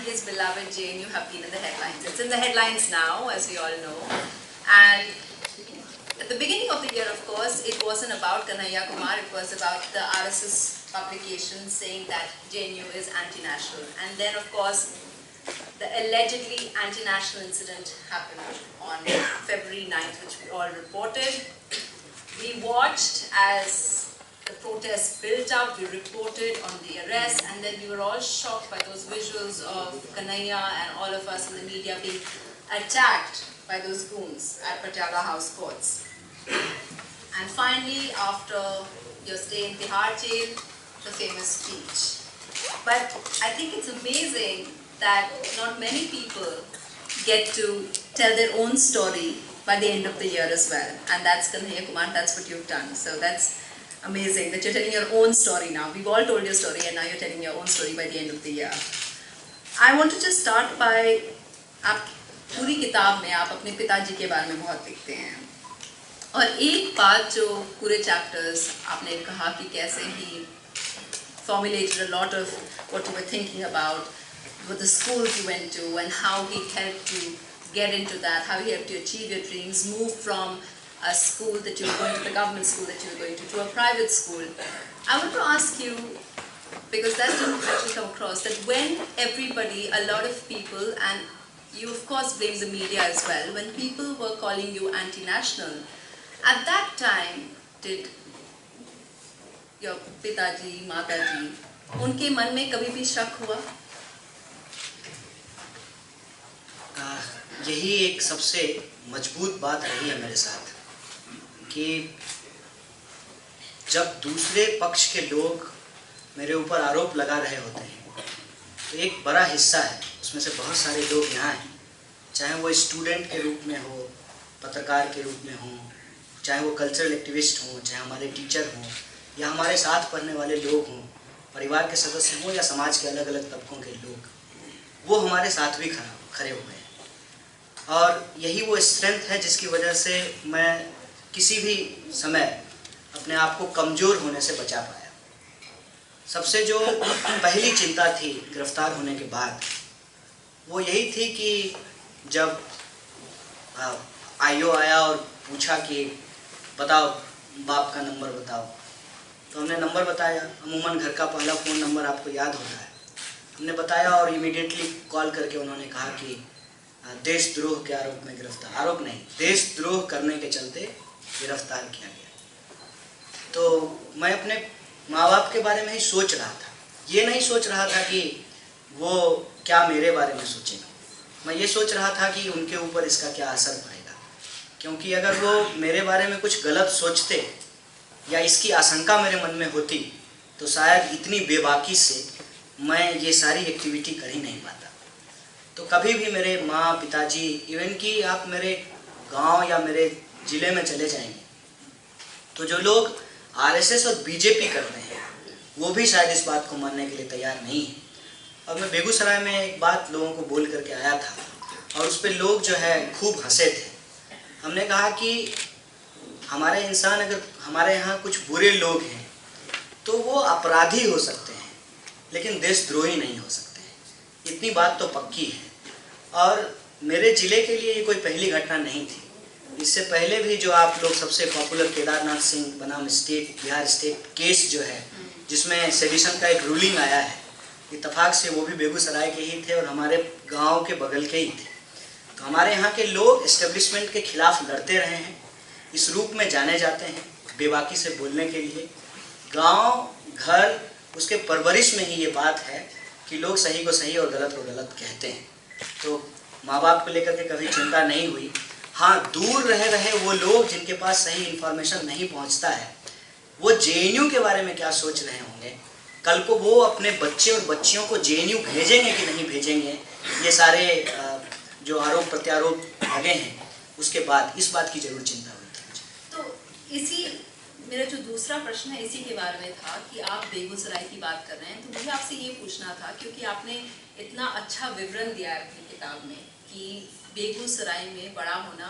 his beloved JNU have been in the headlines. It's in the headlines now, as we all know. And at the beginning of the year, of course, it wasn't about Kanhaiya Kumar, it was about the RSS publication saying that JNU is anti-national. And then, of course, the allegedly anti-national incident happened on February 9th, which we all reported. We watched as the protests built up, we reported on the arrest, and then we were all shocked by those visuals of Kanhaiya and all of us in the media being attacked by those goons at Patiala House Courts. And finally, after your stay in Tihar jail, the famous speech. But I think it's amazing that not many people get to tell their own story by the end of the year as well. And that's Kanhaiya Kumar, that's what you've done. So that's amazing that you're telling your own story now. We've all told your story and now you're telling your own story by the end of the year. I want to just start by, आप पूरी किताब में आप अपने पिताजी के बारे में बहुत लिखते हैं. और एक बात जो पूरे चैप्टर्स आपने कहा कि कैसे he formulated a lot of what you were thinking about, what the schools you went to and how he helped you get into that, how he helped you achieve your dreams, move from a school that you were going to, the government school that you were going to a private school. I want to ask you, because that didn't actually come across, that when everybody, a lot of people, and you of course blame the media as well, when people were calling you anti-national, at that time, did your पिताजी, माताजी, उनके मन में कभी भी शक हुआ? यही एक सबसे मजबूत बात रही है मेरे साथ कि जब दूसरे पक्ष के लोग मेरे ऊपर आरोप लगा रहे होते हैं तो एक बड़ा हिस्सा है उसमें से बहुत सारे लोग यहाँ हैं, चाहे वो स्टूडेंट के रूप में हो, पत्रकार के रूप में हो, चाहे वो कल्चरल एक्टिविस्ट हों, चाहे हमारे टीचर हों या हमारे साथ पढ़ने वाले लोग हों, परिवार के सदस्य हों या समाज के अलग अलग तबकों के लोग, वो हमारे साथ भी खड़े हुए हैं। और यही वो स्ट्रेंथ है जिसकी वजह से मैं किसी भी समय अपने आप को कमज़ोर होने से बचा पाया। सबसे जो पहली चिंता थी गिरफ्तार होने के बाद वो यही थी कि जब आईओ आया और पूछा कि बताओ बाप का नंबर बताओ, तो हमने नंबर बताया। अमूमन घर का पहला फ़ोन नंबर आपको याद होता है, हमने बताया और इमीडिएटली कॉल करके उन्होंने कहा कि देशद्रोह के आरोप में गिरफ्तार, आरोप नहीं, देशद्रोह करने के चलते गिरफ्तार किया गया। तो मैं अपने माँ बाप के बारे में ही सोच रहा था, ये नहीं सोच रहा था कि वो क्या मेरे बारे में सोचेंगे, मैं ये सोच रहा था कि उनके ऊपर इसका क्या असर पड़ेगा। क्योंकि अगर वो मेरे बारे में कुछ गलत सोचते या इसकी आशंका मेरे मन में होती तो शायद इतनी बेबाकी से मैं ये सारी एक्टिविटी कर ही नहीं पाता। तो कभी भी मेरे माँ पिताजी, इवन कि आप मेरे गांव या मेरे ज़िले में चले जाएंगे तो जो लोग आरएसएस और बीजेपी करते हैं वो भी शायद इस बात को मानने के लिए तैयार नहीं है। और मैं बेगूसराय में एक बात लोगों को बोल करके आया था और उस पर लोग जो है खूब हंसे थे। हमने कहा कि हमारे इंसान, अगर हमारे यहाँ कुछ बुरे लोग हैं तो वो अपराधी हो सकते हैं लेकिन देशद्रोही नहीं हो सकते हैं, इतनी बात तो पक्की है। और मेरे ज़िले के लिए ये कोई पहली घटना नहीं थी। इससे पहले भी जो आप लोग सबसे पॉपुलर केदारनाथ सिंह बनाम स्टेट, बिहार स्टेट केस जो है जिसमें सेडिशन का एक रूलिंग आया है, इत्तेफाक से वो भी बेगूसराय के ही थे और हमारे गांव के बगल के ही थे। तो हमारे यहाँ के लोग एस्टेब्लिशमेंट के खिलाफ लड़ते रहे हैं, इस रूप में जाने जाते हैं बेबाकी से बोलने के लिए। गांव घर उसके परवरिश में ही ये बात है कि लोग सही को सही और गलत को गलत कहते हैं। तो माँ बाप को लेकर के कभी चिंता नहीं हुई। हाँ, दूर रहे वो लोग जिनके पास सही इन्फॉर्मेशन नहीं पहुँचता है, वो जेएनयू के बारे में क्या सोच रहे होंगे, कल को वो अपने बच्चे और बच्चियों को जेएनयू भेजेंगे कि नहीं भेजेंगे, ये सारे जो आरोप प्रत्यारोप लगे हैं उसके बाद इस बात की जरूर चिंता हुई थी। तो इसी मेरा जो दूसरा प्रश्न है इसी के बारे में था कि आप बेगूसराय की बात कर रहे हैं, तो मुझे आपसे ये पूछना था क्योंकि आपने इतना अच्छा विवरण दिया है अपनी किताब में कि बेगूसराय में बड़ा होना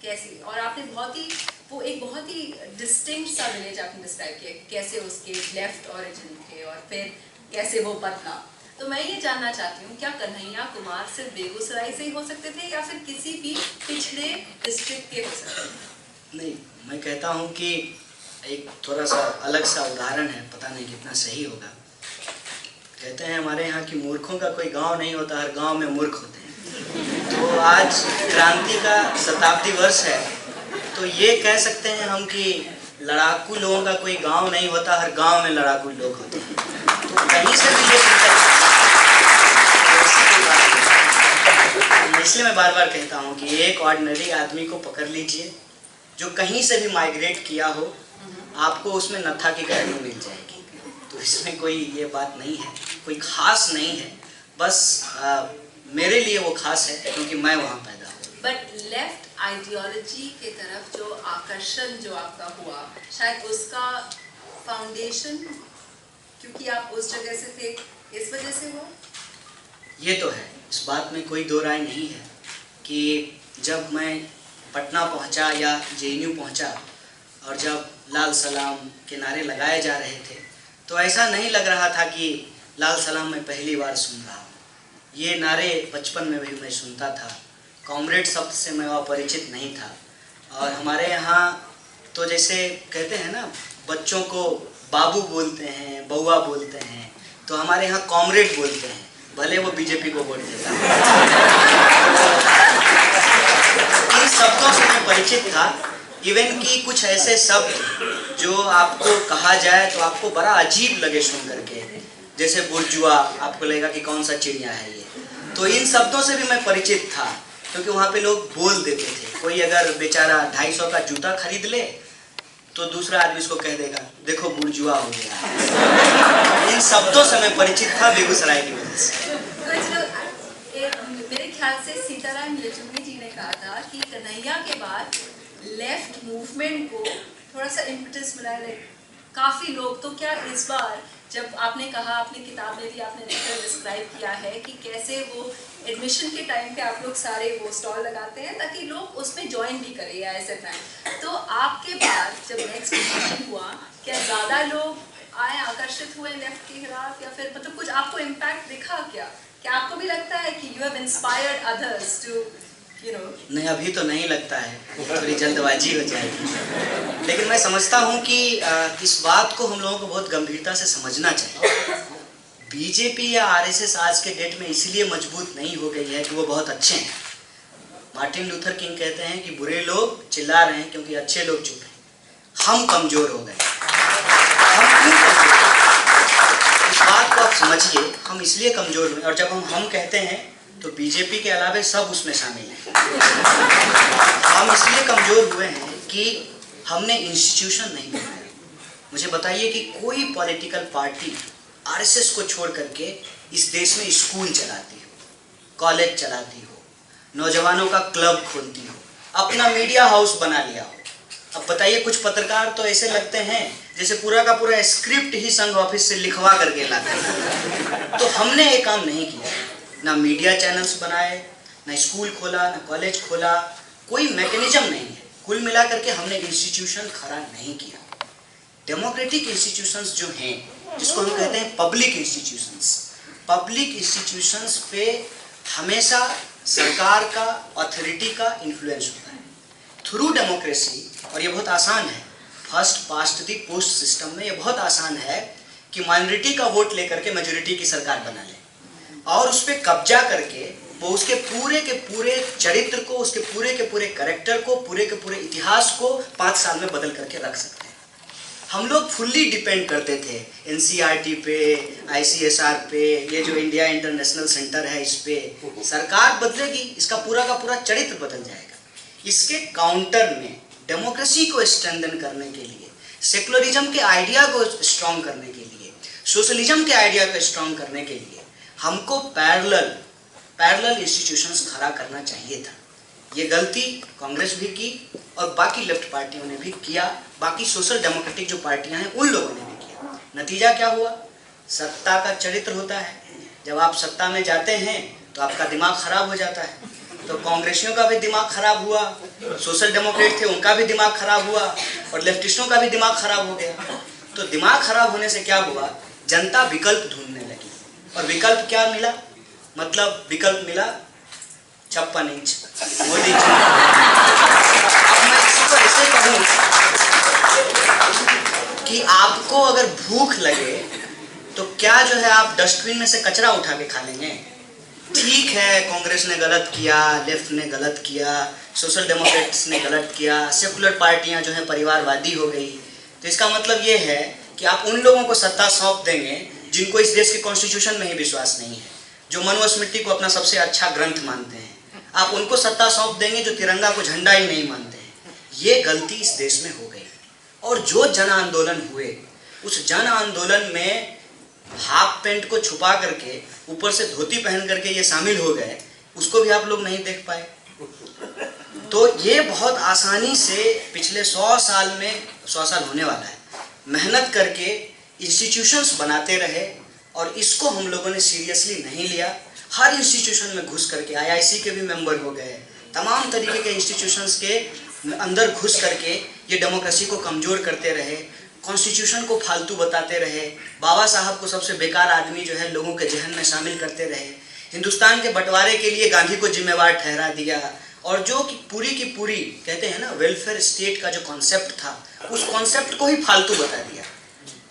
कैसे, और आपने बहुत ही डिस्टिंक्ट सा विलेज आपने डिस्क्राइब किया, कैसे उसके लेफ्ट ओरिजिन थे और फिर कैसे वो बदला। तो मैं ये जानना चाहती हूँ, क्या कन्हैया कुमार सिर्फ बेगूसराय से ही हो सकते थे या फिर किसी भी पिछड़े डिस्ट्रिक्ट के हो सकते थे? नहीं, मैं कहता हूँ कि एक थोड़ा सा अलग सा उदाहरण है, पता नहीं कितना सही होगा। कहते हैं हमारे यहाँ कि मूर्खों का कोई गांव नहीं होता, हर गांव में मूर्ख होते हैं। तो आज क्रांति का शताब्दी वर्ष है, तो ये कह सकते हैं हम कि लड़ाकू लोगों का कोई गांव नहीं होता, हर गांव में लड़ाकू लोग होते हैं। तो कहीं से भी ये इसलिए मैं बार बार कहता हूँ कि एक ऑर्डिनरी आदमी को पकड़ लीजिए जो कहीं से भी माइग्रेट किया हो, आपको उसमें नत्था की गाड़ी मिल जाएगी। तो इसमें कोई ये बात नहीं है, कोई खास नहीं है, बस मेरे लिए वो खास है क्योंकि मैं वहाँ पैदा हुआ। बट लेफ्ट आइडियोलॉजी के तरफ जो आकर्षण जो आपका हुआ, शायद उसका फाउंडेशन क्योंकि आप उस जगह से थे, इस वजह से हुआ? ये तो है, इस बात में कोई दो राय नहीं है कि जब मैं पटना पहुंचा या जेएनयू पहुंचा और जब लाल सलाम के नारे लगाए जा रहे थे, तो ऐसा नहीं लग रहा था कि लाल सलाम मैं पहली बार सुन रहा हूँ। ये नारे बचपन में भी मैं सुनता था, कॉमरेड शब्द से मैं अपरिचित नहीं था। और हमारे यहाँ तो जैसे कहते हैं ना, बच्चों को बाबू बोलते हैं, बउआ बोलते हैं, तो हमारे यहाँ कॉमरेड बोलते हैं, भले वो बीजेपी को वोट देता है। इन शब्दों से मैं परिचित था, इवन कि कुछ ऐसे शब्द जो आपको कहा जाए तो आपको बड़ा अजीब लगे सुन करके, जैसे बुर्जुआ, आपको लगेगा कि कौन सा चिड़िया है ये। तो इन शब्दों से भी मैं परिचित था क्योंकि वहाँ पे लोग बोल देते थे। कोई अगर बेचारा 250 का जूता खरीद ले तो दूसरा आदमी इसको कह देगा, देखो बुर्जुआ हो गया। इन शब्दों से मैं परिचित था बेगूसराय की वजह से। मेरे ख्याल से सीताराम येचुरी जी ने कहा था कि कन्हैया के बाद लेफ्ट मूवमेंट को थोड़ा सा इम्पेटस मिला है काफ़ी लोग। तो क्या इस बार जब आपने कहा, अपनी किताब में भी आपने डिस्क्राइब किया है कि कैसे वो एडमिशन के टाइम पे आप लोग सारे वो स्टॉल लगाते हैं ताकि लोग उसमें ज्वाइन भी करें या ऐसे टाइम, तो आपके बाद जब नेक्स्ट एडमिशन हुआ, क्या ज़्यादा लोग आए, आकर्षित हुए लेफ्ट के खिलाफ, या फिर मतलब कुछ आपको इम्पैक्ट दिखा? क्या आपको भी लगता है कि you have inspired others to नहीं, अभी तो नहीं लगता है, थोड़ी जल्दबाजी हो जाएगी। लेकिन मैं समझता हूँ कि इस बात को हम लोगों को बहुत गंभीरता से समझना चाहिए। बीजेपी या आरएसएस आज के डेट में इसलिए मजबूत नहीं हो गई है कि वो बहुत अच्छे हैं। मार्टिन लूथर किंग कहते हैं कि बुरे लोग चिल्ला रहे हैं क्योंकि अच्छे लोग चुप हैं। हम कमजोर हो गए। हम क्यों कमजोर हो? इस बात को आप समझिए, हम इसलिए कमजोर हुए। और जब हम कहते हैं तो बीजेपी के अलावे सब उसमें शामिल हैं। हम इसलिए कमजोर हुए हैं कि हमने इंस्टीट्यूशन नहीं बनाए। मुझे बताइए कि कोई पॉलिटिकल पार्टी आरएसएस को छोड़ करके इस देश में स्कूल चलाती हो, कॉलेज चलाती हो, नौजवानों का क्लब खोलती हो, अपना मीडिया हाउस बना लिया हो। अब बताइए, कुछ पत्रकार तो ऐसे लगते हैं जैसे पूरा का पूरा स्क्रिप्ट ही संघ ऑफिस से लिखवा करके लाते हैं। तो हमने ये काम नहीं किया, ना मीडिया चैनल्स बनाए, ना स्कूल खोला, ना कॉलेज खोला, कोई मैकेनिज्म नहीं है। कुल मिला करके हमने इंस्टीट्यूशन खड़ा नहीं किया। डेमोक्रेटिक इंस्टीट्यूशंस जो हैं, जिसको हम कहते हैं पब्लिक इंस्टीट्यूशंस पे हमेशा सरकार का, अथॉरिटी का इन्फ्लुएंस होता है थ्रू डेमोक्रेसी। और ये बहुत आसान है, first past the post system में ये बहुत आसान है कि माइनॉरिटी का वोट लेकर के मेजोरिटी की सरकार बना ले और उस पर कब्जा करके वो उसके पूरे के पूरे चरित्र को, उसके पूरे के पूरे कैरेक्टर को, पूरे के पूरे इतिहास को 5 साल में बदल करके रख सकते हैं। हम लोग फुल्ली डिपेंड करते थे एनसीईआरटी पे, आईसीएसआर पे, ये जो इंडिया इंटरनेशनल सेंटर है इस पे। सरकार बदलेगी, इसका पूरा का पूरा चरित्र बदल जाएगा। इसके काउंटर में डेमोक्रेसी को स्ट्रेंथन करने के लिए, सेकुलरिज्म के आइडिया को स्ट्रॉन्ग करने के लिए, सोशलिज्म के आइडिया को स्ट्रॉन्ग करने के लिए हमको पैरेलल इंस्टीट्यूशंस खड़ा करना चाहिए था। ये गलती कांग्रेस भी की और बाकी लेफ्ट पार्टियों ने भी किया, बाकी सोशल डेमोक्रेटिक जो पार्टियां हैं उन लोगों ने भी किया। नतीजा क्या हुआ? सत्ता का चरित्र होता है। जब आप सत्ता में जाते हैं तो आपका दिमाग खराब हो जाता है। तो कांग्रेसियों का भी दिमाग खराब हुआ, सोशल डेमोक्रेट थे उनका भी दिमाग खराब हुआ और लेफ्टिस्टों का भी दिमाग खराब हो गया। तो दिमाग खराब होने से क्या हुआ? जनता विकल्प ढूंढने लगी। और विकल्प क्या मिला? मतलब विकल्प मिला 56 इंच मोदी जी। अब मैं इसको ऐसे कहूँ कि आपको अगर भूख लगे तो क्या जो है आप डस्टबिन में से कचरा उठा के खा लेंगे? ठीक है, कांग्रेस ने गलत किया, लेफ्ट ने गलत किया, सोशल डेमोक्रेट्स ने गलत किया, सेकुलर पार्टियां जो है परिवारवादी हो गई, तो इसका मतलब ये है कि आप उन लोगों को सत्ता सौंप देंगे जिनको इस देश के कॉन्स्टिट्यूशन में ही विश्वास नहीं है, जो मनुस्मृति को अपना सबसे अच्छा ग्रंथ मानते हैं। आप उनको सत्ता सौंप देंगे जो तिरंगा को झंडा ही नहीं मानते हैं। ये गलती इस देश में हो गई। और जो जन आंदोलन हुए, उस जन आंदोलन में हाफ पैंट को छुपा करके ऊपर से धोती पहन करके ये शामिल हो गए, उसको भी आप लोग नहीं देख पाए। तो ये बहुत आसानी से पिछले 100 साल में, 100 साल होने वाला है, मेहनत करके इंस्टीट्यूशंस बनाते रहे और इसको हम लोगों ने सीरियसली नहीं लिया। हर इंस्टीट्यूशन में घुस करके, IIC के भी मेंबर हो गए, तमाम तरीके के इंस्टीट्यूशंस के अंदर घुस करके ये डेमोक्रेसी को कमज़ोर करते रहे, कॉन्स्टिट्यूशन को फालतू बताते रहे, बाबा साहब को सबसे बेकार आदमी जो है लोगों के जहन में शामिल करते रहे, हिंदुस्तान के बंटवारे के लिए गांधी को जिम्मेवार ठहरा दिया, और जो कि पूरी की पूरी कहते हैं ना वेलफेयर स्टेट का जो कॉन्सेप्ट था, उस कॉन्सेप्ट को ही फालतू बता दिया।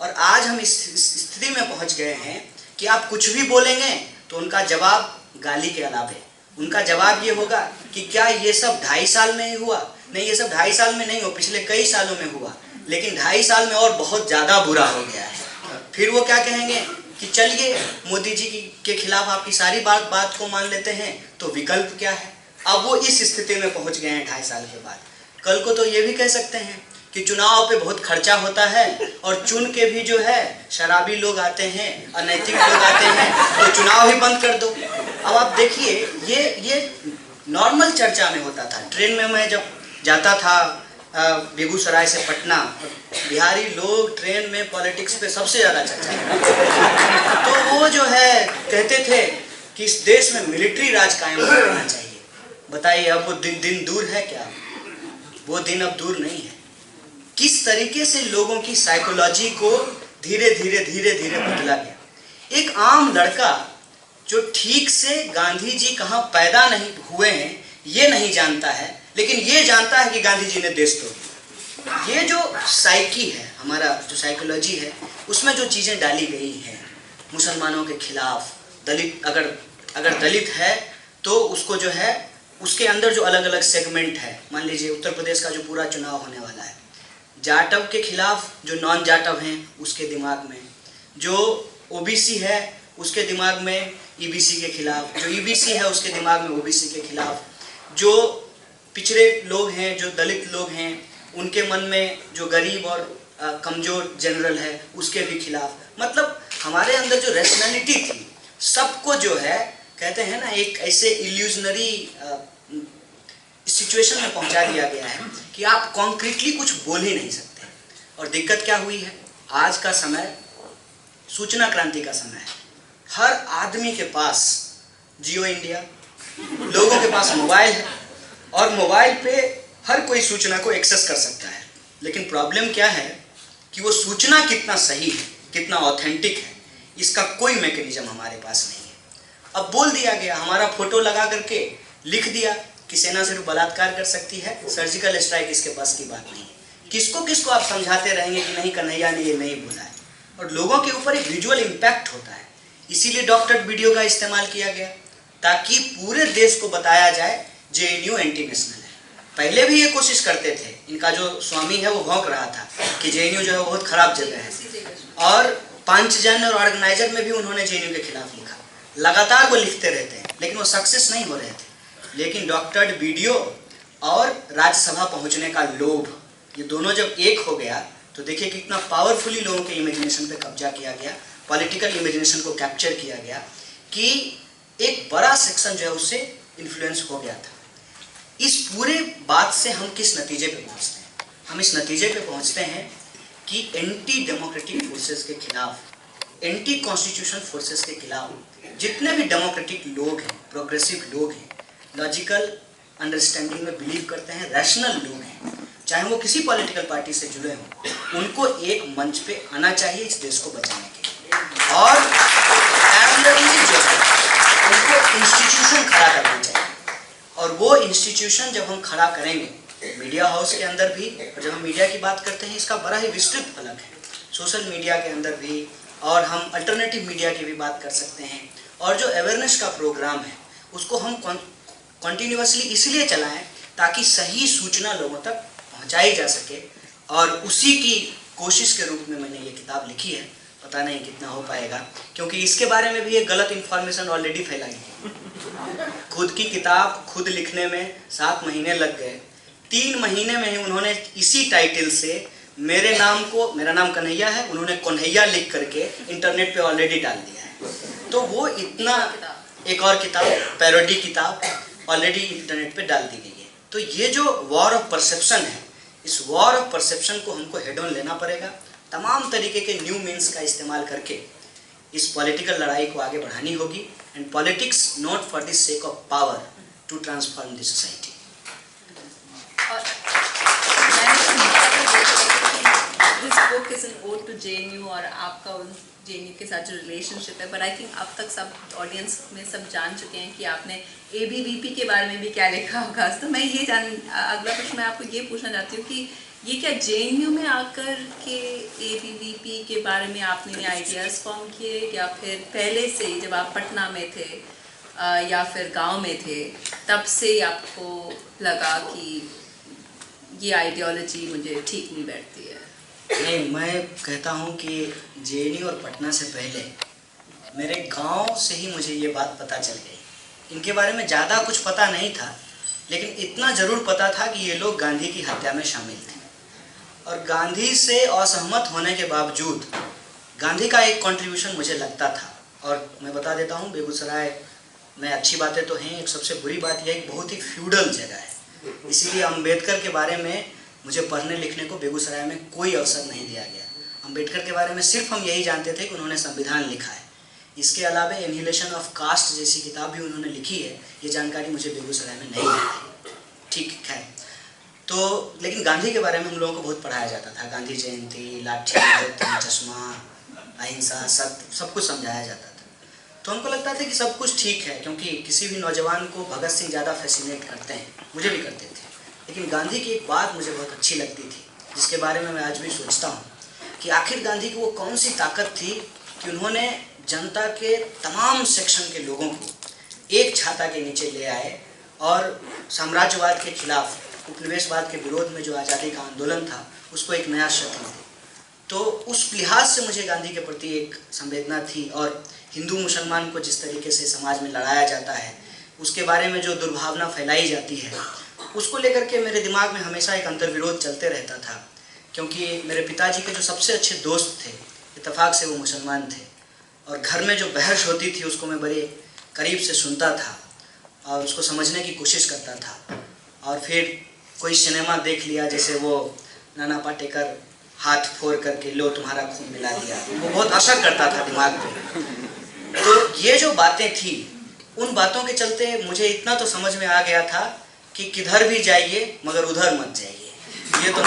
और आज हम इस स्थिति में पहुंच गए हैं कि आप कुछ भी बोलेंगे तो उनका जवाब गाली के अलावे, उनका जवाब ये होगा कि क्या ये सब 2.5 साल में ही हुआ? नहीं, ये सब 2.5 साल में नहीं हुआ, पिछले कई सालों में हुआ, लेकिन 2.5 साल में और बहुत ज़्यादा बुरा हो गया है। फिर वो क्या कहेंगे कि चलिए मोदी जी के खिलाफ आपकी सारी बात को मान लेते हैं, तो विकल्प क्या है? अब वो इस स्थिति में पहुंच गए हैं 2.5 साल के बाद। कल को तो ये भी कह सकते हैं कि चुनाव पे बहुत खर्चा होता है और चुन के भी जो है शराबी लोग आते हैं, अनैतिक लोग आते हैं, तो चुनाव ही बंद कर दो। अब आप देखिए, ये नॉर्मल चर्चा में होता था। ट्रेन में मैं जब जाता था बेगूसराय से पटना, बिहारी लोग ट्रेन में पॉलिटिक्स पे सबसे ज़्यादा चर्चा करते, तो वो जो है कहते थे कि इस देश में मिलिट्री राज कायम करना चाहिए। बताइए अब वो दिन दूर है क्या? वो दिन अब दूर नहीं है। किस तरीके से लोगों की साइकोलॉजी को धीरे धीरे बदला गया। एक आम लड़का जो ठीक से गांधी जी कहाँ पैदा नहीं हुए हैं ये नहीं जानता है, लेकिन ये जानता है कि गांधी जी ने देश तोड़ दिया। ये जो साइकी है, हमारा जो साइकोलॉजी है, उसमें जो चीज़ें डाली गई हैं मुसलमानों के खिलाफ, दलित अगर दलित है तो उसको जो है उसके अंदर जो अलग अलग सेगमेंट है, मान लीजिए उत्तर प्रदेश का जो पूरा चुनाव होने वाला है, जाटव के खिलाफ जो नॉन जाटव हैं उसके दिमाग में, जो ओबीसी है उसके दिमाग में ईबीसी के खिलाफ, जो ईबीसी है उसके दिमाग में ओबीसी के खिलाफ, जो पिछड़े लोग हैं, जो दलित लोग हैं, उनके मन में जो गरीब और कमज़ोर जनरल है उसके भी खिलाफ। मतलब हमारे अंदर जो रैशनैलिटी थी सबको जो है कहते हैं ना एक ऐसे इल्यूजनरी सिचुएशन में पहुंचा दिया गया है कि आप कॉन्क्रीटली कुछ बोल ही नहीं सकते। और दिक्कत क्या हुई है, आज का समय सूचना क्रांति का समय है। हर आदमी के पास जियो इंडिया, लोगों के पास मोबाइल है और मोबाइल पे हर कोई सूचना को एक्सेस कर सकता है। लेकिन प्रॉब्लम क्या है कि वो सूचना कितना सही है, कितना ऑथेंटिक है, इसका कोई मैकेनिज्म हमारे पास नहीं है। अब बोल दिया गया, हमारा फोटो लगा करके लिख दिया कि सेना सिर्फ बलात्कार कर सकती है, सर्जिकल स्ट्राइक इसके पास की बात नहीं है। किसको आप समझाते रहेंगे कि नहीं कन्हैया ने ये नहीं बोला है। और लोगों के ऊपर एक विजुअल इम्पैक्ट होता है, इसीलिए डॉक्टर्ड वीडियो का इस्तेमाल किया गया ताकि पूरे देश को बताया जाए JNU एंटी नेशनल है। पहले भी ये कोशिश करते थे, इनका जो स्वामी है वो भौंक रहा था कि JNU जो है बहुत खराब जगह है, और पंचजन और ऑर्गेनाइजर में भी उन्होंने JNU के खिलाफ लिखा, लगातार वो लिखते रहते हैं, लेकिन वो सक्सेस नहीं हो रहे थे। लेकिन डॉक्टर्ड वीडियो और राज्यसभा पहुंचने का लोभ, ये दोनों जब एक हो गया तो देखिए कितना पावरफुली लोगों के इमेजिनेशन पे कब्जा किया गया, पॉलिटिकल इमेजिनेशन को कैप्चर किया गया कि एक बड़ा सेक्शन जो है उससे इन्फ्लुएंस हो गया था। इस पूरे बात से हम किस नतीजे पे पहुंचते हैं? हम इस नतीजे पे पहुंचते हैं कि एंटी डेमोक्रेटिक फोर्सेस के खिलाफ, एंटी कॉन्स्टिट्यूशन फोर्सेस के खिलाफ जितने भी डेमोक्रेटिक लोग हैं, प्रोग्रेसिव लोग हैं, लॉजिकल अंडरस्टैंडिंग में बिलीव करते हैं, रैशनल लोग हैं, चाहे वो किसी पॉलिटिकल पार्टी से जुड़े हों, उनको एक मंच पे आना चाहिए इस देश को बचाने के लिए। और पॉपुलरिटी जो है उनको इंस्टीट्यूशन खड़ा करना चाहिए, और वो इंस्टीट्यूशन जब हम खड़ा करेंगे मीडिया हाउस के अंदर भी, और जब हम मीडिया की बात करते हैं इसका बड़ा ही विस्तृत फलक है, सोशल मीडिया के अंदर भी, और हम अल्टरनेटिव मीडिया की भी बात कर सकते हैं। और जो अवेयरनेस का प्रोग्राम है उसको हम कंटिन्यूअसली इसलिए चलाएं ताकि सही सूचना लोगों तक पहुंचाई जा सके, और उसी की कोशिश के रूप में मैंने ये किताब लिखी है। पता नहीं कितना हो पाएगा, क्योंकि इसके बारे में भी एक गलत इन्फॉर्मेशन ऑलरेडी फैलाई है। खुद की किताब खुद लिखने में 7 महीने लग गए, 3 महीने में ही उन्होंने इसी टाइटल से मेरे नाम को, मेरा नाम कन्हैया है, उन्होंने कन्हैया लिख करके इंटरनेट पे ऑलरेडी डाल दिया है। तो वो इतना, एक और किताब पैरोडी किताब ऑलरेडी इंटरनेट पे डाल दी गई है। तो ये जो वॉर ऑफ परसेप्शन है, इस वॉर ऑफ परसेप्शन को हमको हेड ऑन लेना पड़ेगा, तमाम तरीके के न्यू मीन्स का इस्तेमाल करके इस पॉलिटिकल लड़ाई को आगे बढ़ानी होगी। And politics not for the sake of power to transform the society. This book is an ode to JNU और आपका उन JNU के साथ जो रिलेशनशिप है, पर आई थिंक अब तक सब ऑडियंस में सब जान चुके हैं कि आपने ABVP के बारे में भी क्या लिखा होगा। तो मैं ये अगला प्रश्न मैं आपको ये पूछना चाहती हूँ कि ये क्या JNU में आकर के ABVP के बारे में आपने आइडियाज़ फॉर्म किए, या फिर पहले से जब आप पटना में थे या फिर गांव में थे तब से आपको लगा कि ये आइडियोलॉजी मुझे ठीक नहीं बैठती है? नहीं, मैं कहता हूँ कि JNU और पटना से पहले मेरे गांव से ही मुझे ये बात पता चल गई। इनके बारे में ज़्यादा कुछ पता नहीं था, लेकिन इतना ज़रूर पता था कि ये लोग गांधी की हत्या में शामिल थे, और गांधी से असहमत होने के बावजूद गांधी का एक कंट्रीब्यूशन मुझे लगता था। और मैं बता देता हूँ, बेगूसराय में अच्छी बातें तो हैं, एक सबसे बुरी बात यह एक बहुत ही फ्यूडल जगह है, इसीलिए अम्बेडकर के बारे में मुझे पढ़ने लिखने को बेगूसराय में कोई अवसर नहीं दिया गया। अम्बेडकर के बारे में सिर्फ हम यही जानते थे कि उन्होंने संविधान लिखा है। इसके अलावा एनिहिलेशन ऑफ कास्ट जैसी किताब भी उन्होंने लिखी है, ये जानकारी मुझे बेगूसराय में नहीं मिली। ठीक है, तो लेकिन गांधी के बारे में हम लोगों को बहुत पढ़ाया जाता था। गांधी जयंती, लाठी, चश्मा, अहिंसा, सत्य, सब कुछ समझाया जाता था। तो हमको लगता था कि सब कुछ ठीक है, क्योंकि किसी भी नौजवान को भगत सिंह ज़्यादा फैसिनेट करते हैं, मुझे भी करते थे। लेकिन गांधी की एक बात मुझे बहुत अच्छी लगती थी, जिसके बारे में मैं आज भी सोचता हूँ कि आखिर गांधी की वो कौन सी ताकत थी कि उन्होंने जनता के तमाम सेक्शन के लोगों को एक छाता के नीचे ले आए और साम्राज्यवाद के खिलाफ, उपनिवेशवाद के विरोध में जो आज़ादी का आंदोलन था उसको एक नया शक्ल दी। तो उस लिहाज से मुझे गांधी के प्रति एक संवेदना थी, और हिंदू मुसलमान को जिस तरीके से समाज में लड़ाया जाता है, उसके बारे में जो दुर्भावना फैलाई जाती है, उसको लेकर के मेरे दिमाग में हमेशा एक अंतर्विरोध चलते रहता था। क्योंकि मेरे पिताजी के जो सबसे अच्छे दोस्त थे, इत्तेफाक से वो मुसलमान थे, और घर में जो बहस होती थी उसको मैं बड़े करीब से सुनता था और उसको समझने की कोशिश करता था। और फिर कोई सिनेमा देख लिया, जैसे वो नाना पाटेकर हाथ फोड़ करके लो तुम्हारा खून मिला दिया, वो बहुत असर करता था दिमाग पे। तो ये जो बातें थी, उन बातों के चलते मुझे इतना तो समझ में आ गया था कि किधर भी जाइए मगर उधर मत जाइए। ये तो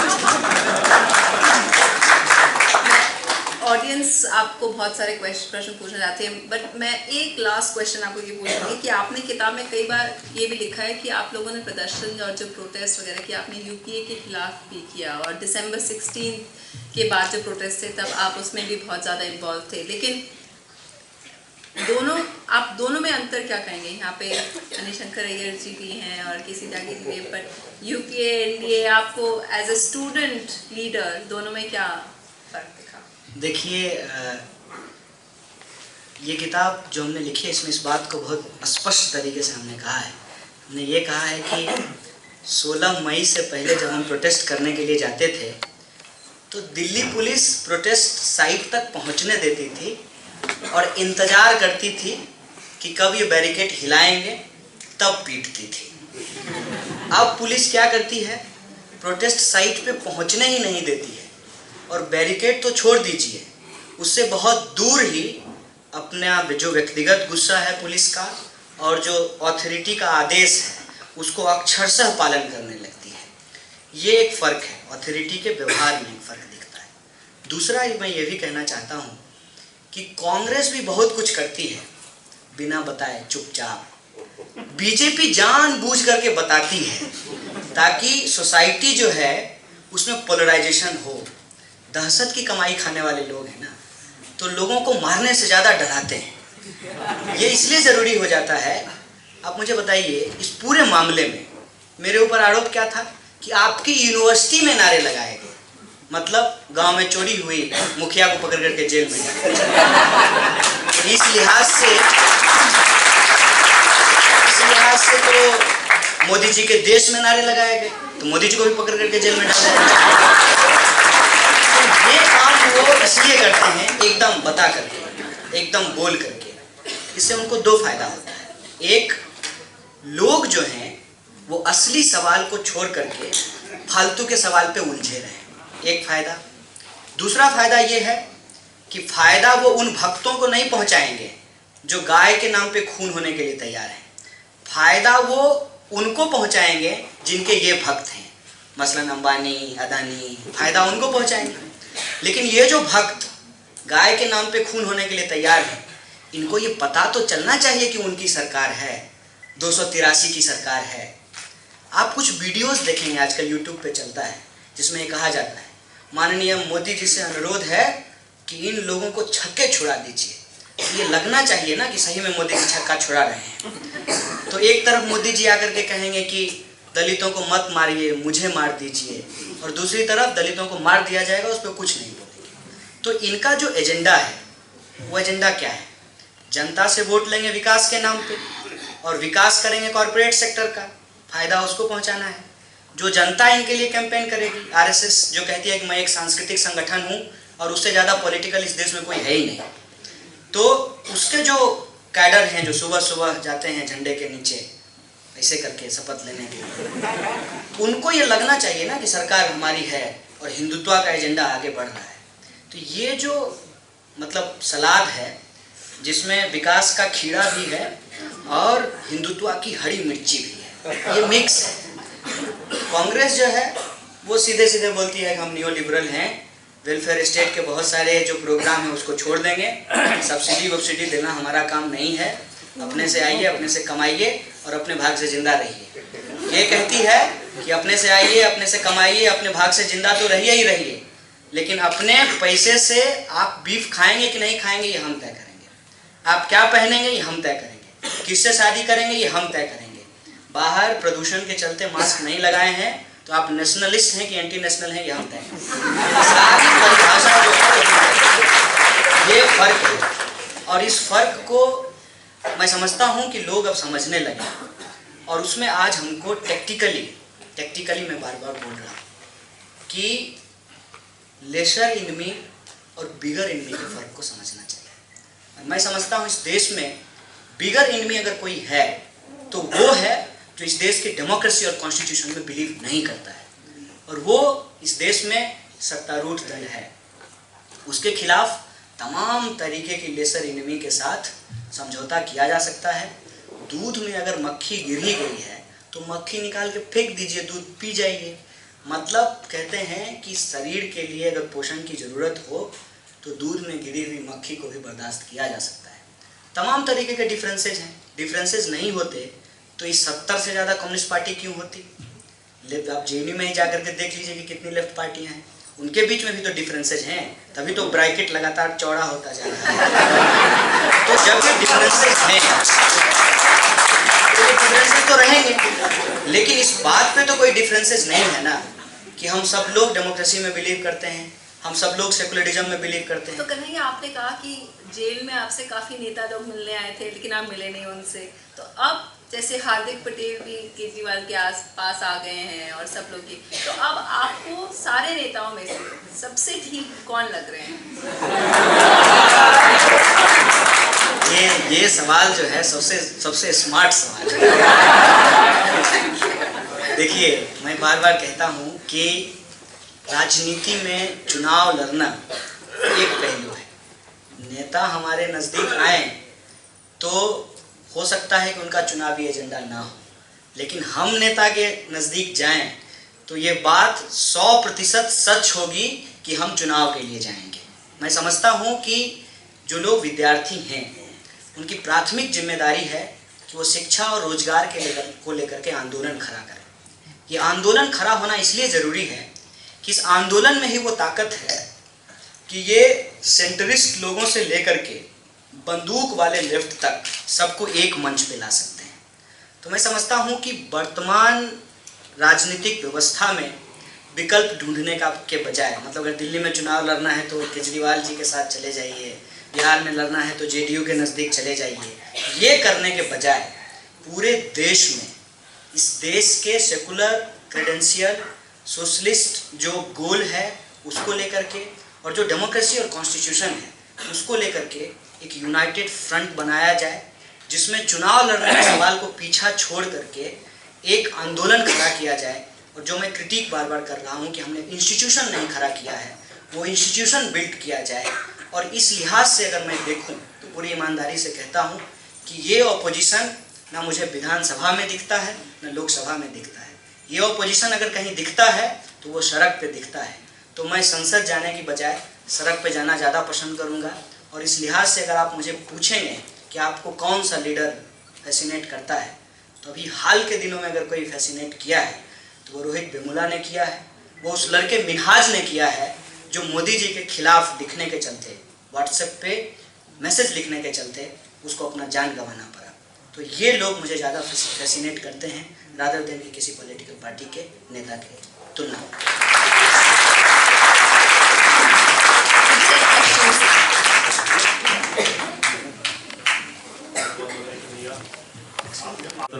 ऑडियंस आपको बहुत सारे प्रश्न पूछना चाहते हैं, बट मैं एक लास्ट क्वेश्चन आपको ये पूछूंगी कि आपने किताब में कई बार ये भी लिखा है कि आप लोगों ने प्रदर्शन और जो प्रोटेस्ट वगैरह किया आपने यूपीए के खिलाफ भी किया, और दिसंबर 16 के बाद जो प्रोटेस्ट थे तब आप उसमें भी बहुत ज़्यादा इन्वॉल्व थे। लेकिन आप दोनों में अंतर क्या कहेंगे? यहाँ पे अनिशंकर अय्यर जी भी हैं और किसी त्यागी जी भी, बट यूपीए एनडीए आपको एज ए स्टूडेंट लीडर दोनों में क्या फर्क दिखा? देखिए, ये किताब जो हमने लिखी है इसमें इस बात को बहुत स्पष्ट तरीके से हमने कहा है। हमने ये कहा है कि 16 मई से पहले जब हम प्रोटेस्ट करने के लिए जाते थे तो दिल्ली पुलिस प्रोटेस्ट साइट तक पहुंचने देती थी और इंतज़ार करती थी कि कब ये बैरिकेड हिलाएंगे, तब पीटती थी। अब पुलिस क्या करती है, प्रोटेस्ट साइट पे पहुंचने ही नहीं देती है, और बैरिकेड तो छोड़ दीजिए, उससे बहुत दूर ही अपना जो व्यक्तिगत गुस्सा है पुलिस का और जो अथॉरिटी का आदेश है उसको अक्षरशः पालन करने लगती है। ये एक फ़र्क है, अथॉरिटी के व्यवहार में एक फ़र्क दिखता है। दूसरा मैं ये भी कहना चाहता हूँ कि कांग्रेस भी बहुत कुछ करती है, बिना बताए चुपचाप। बीजेपी जानबूझ करके बताती है ताकि सोसाइटी जो है उसमें पोलराइजेशन हो। दहशत की कमाई खाने वाले लोग हैं ना, तो लोगों को मारने से ज़्यादा डराते हैं। ये इसलिए ज़रूरी हो जाता है। आप मुझे बताइए, इस पूरे मामले में मेरे ऊपर आरोप क्या था कि आपकी यूनिवर्सिटी में नारे लगाए गए, मतलब गांव में चोरी हुई, मुखिया को पकड़ करके जेल में डाला। इस लिहाज से तो मोदी जी के देश में नारे लगाए गए, तो मोदी जी को भी पकड़ करके जेल में डाला गया। तो ये काम वो इसलिए करते हैं, एकदम बता करके, एकदम बोल करके। इससे उनको दो फायदा होता है। एक, लोग जो हैं वो असली सवाल को छोड़ करके फालतू के सवाल पे उलझे रहे, एक फायदा। दूसरा फायदा ये है कि फायदा वो उन भक्तों को नहीं पहुंचाएंगे जो गाय के नाम पे खून होने के लिए तैयार हैं। फायदा वो उनको पहुंचाएंगे जिनके ये भक्त हैं, मसलन अंबानी, अदानी, फायदा उनको पहुंचाएंगे। लेकिन ये जो भक्त गाय के नाम पे खून होने के लिए तैयार हैं, इनको ये पता तो चलना चाहिए कि उनकी सरकार है, 283 की सरकार है। आप कुछ वीडियोस देखेंगे, आजकल यूट्यूब पे चलता है, जिसमें ये कहा जाता है, माननीय मोदी जी से अनुरोध है कि इन लोगों को छक्के छुड़ा दीजिए। ये लगना चाहिए ना कि सही में मोदी जी छक्का छुड़ा रहे हैं। तो एक तरफ मोदी जी आकर के कहेंगे कि दलितों को मत मारिए, मुझे मार दीजिए, और दूसरी तरफ दलितों को मार दिया जाएगा, उस पर कुछ नहीं बोलेंगे। तो इनका जो एजेंडा है, वो एजेंडा क्या है? जनता से वोट लेंगे विकास के नाम पे, और विकास करेंगे कॉर्पोरेट सेक्टर का, फायदा उसको पहुंचाना है। जो जनता इनके लिए कैंपेन करेगी, आरएसएस जो कहती है कि मैं एक सांस्कृतिक संगठन हूं और उससे ज़्यादा पॉलिटिकल इस देश में कोई है ही नहीं, तो उसके जो कैडर हैं जो सुबह सुबह जाते हैं झंडे के नीचे ऐसे करके शपथ लेने के लिए, उनको ये लगना चाहिए ना कि सरकार हमारी है और हिंदुत्व का एजेंडा आगे बढ़ रहा है। तो ये जो मतलब सलाद है, जिसमें विकास का खीरा भी है और हिंदुत्व की हरी मिर्ची भी है, ये मिक्स है। कांग्रेस जो है वो सीधे सीधे बोलती है कि हम न्यू लिबरल हैं, वेलफेयर स्टेट के बहुत सारे जो प्रोग्राम है उसको छोड़ देंगे, सब्सिडी वब्सिडी देना हमारा काम नहीं है, अपने से आइए, अपने से कमाइए और अपने भाग से जिंदा रहिए। ये कहती है कि अपने से आइए, अपने से कमाइए, अपने भाग से जिंदा तो रहिए ही रहिए, लेकिन अपने पैसे से आप बीफ खाएंगे कि नहीं खाएंगे ये हम तय करेंगे, आप क्या पहनेंगे ये हम तय करेंगे, किससे शादी करेंगे ये हम तय करेंगे। बाहर प्रदूषण के चलते मास्क नहीं लगाए हैं तो आप नेशनलिस्ट हैं कि एंटी नेशनल हैं ये हम तय करेंगे। सारी परिभाषा जो है ये फर्क है, और इस फर्क को मैं समझता हूँ कि लोग अब समझने लगे, और उसमें आज हमको टेक्टिकली मैं बार बार बोल रहा हूँ कि लेसर इनमी और बिगर इनमी के फर्क को समझना चाहिए। मैं समझता हूँ इस देश में बिगर इनमी अगर कोई है तो वो है जो इस देश के डेमोक्रेसी और कॉन्स्टिट्यूशन में बिलीव नहीं करता है, और वो इस देश में सत्तारूढ़ दल है। उसके खिलाफ तमाम तरीके की लेसर इनमी के साथ समझौता किया जा सकता है। दूध में अगर मक्खी गिर ही गई है तो मक्खी निकाल के फेंक दीजिए, दूध पी जाइए। मतलब कहते हैं कि शरीर के लिए अगर पोषण की ज़रूरत हो तो दूध में गिरी हुई मक्खी को भी बर्दाश्त किया जा सकता है। तमाम तरीके के डिफरेंसेज हैं। डिफरेंसेज नहीं होते तो इस 70 से ज़्यादा कम्युनिस्ट पार्टी क्यों होती? आप जेएनयू में ही जाकर के देख लीजिए कि कितनी लेफ्ट पार्टियां हैं, उनके बीच में भी तो डिफरेंसेज हैं, तभी तो ब्रैकेट लगातार चौड़ा होता जा रहा है। तो जब ये डिफरेंसेज हैं तो डिफरेंसेज तो रहेंगे, लेकिन इस बात पे तो कोई डिफरेंसेज नहीं है ना कि हम सब लोग डेमोक्रेसी में बिलीव करते हैं, हम सब लोग सेकुलरिज्म में बिलीव करते हैं। तो कन्हैया, आपने कहा कि जेल में आपसे काफ़ी नेता लोग मिलने आए थे लेकिन आप मिले नहीं उनसे, तो अब जैसे हार्दिक पटेल भी केजरीवाल के आस पास आ गए हैं और सब लोग की, तो अब आपको सारे नेताओं में से सबसे ठीक कौन लग रहे हैं? ये सवाल जो है सबसे स्मार्ट सवाल है। देखिए, मैं बार बार कहता हूँ कि राजनीति में चुनाव लड़ना एक पहलू है। नेता हमारे नज़दीक आए तो हो सकता है कि उनका चुनावी एजेंडा ना हो, लेकिन हम नेता के नज़दीक जाएं तो ये बात 100% सच होगी कि हम चुनाव के लिए जाएंगे। मैं समझता हूँ कि जो लोग विद्यार्थी हैं उनकी प्राथमिक जिम्मेदारी है कि वो शिक्षा और रोजगार को लेकर के आंदोलन खड़ा करें। ये आंदोलन खड़ा होना इसलिए ज़रूरी है कि इस आंदोलन में ही वो ताकत है कि ये सेंटरिस्ट लोगों से लेकर के बंदूक वाले लेफ्ट तक सबको एक मंच पे ला सकते हैं। तो मैं समझता हूँ कि वर्तमान राजनीतिक व्यवस्था में विकल्प ढूंढने के बजाय, मतलब अगर दिल्ली में चुनाव लड़ना है तो केजरीवाल जी के साथ चले जाइए, बिहार में लड़ना है तो जेडीयू के नज़दीक चले जाइए, ये करने के बजाय पूरे देश में, इस देश के सेकुलर क्रेडेंशियल सोशलिस्ट जो गोल है उसको लेकर के, और जो डेमोक्रेसी और कॉन्स्टिट्यूशन है उसको लेकर के एक यूनाइटेड फ्रंट बनाया जाए, जिसमें चुनाव लड़ने के सवाल को पीछा छोड़ करके एक आंदोलन खड़ा किया जाए। और जो मैं क्रिटिक बार बार कर रहा हूँ कि हमने इंस्टीट्यूशन नहीं खड़ा किया है, वो इंस्टीट्यूशन बिल्ड किया जाए। और इस लिहाज से अगर मैं देखूँ तो पूरी ईमानदारी से कहता हूँ कि ये ऑपोजिशन ना मुझे विधानसभा में दिखता है ना लोकसभा में दिखता है। ये ऑपोजिशन अगर कहीं दिखता है तो वो सड़क पे दिखता है। तो मैं संसद जाने की बजाय सड़क पे जाना ज़्यादा पसंद करूँगा। और इस लिहाज से अगर आप मुझे पूछेंगे कि आपको कौन सा लीडर फैसिनेट करता है, तो अभी हाल के दिनों में अगर कोई फैसिनेट किया है तो वो रोहित वेमुला ने किया है। वो उस लड़के मिनहाज ने किया है जो मोदी जी के खिलाफ लिखने के चलते, व्हाट्सएप पे मैसेज लिखने के चलते उसको अपना जान गंवाना पड़ा। तो ये लोग मुझे ज़्यादा फैसिनेट करते हैं रादर देन कि किसी पॉलिटिकल पार्टी के नेता के तुलना में।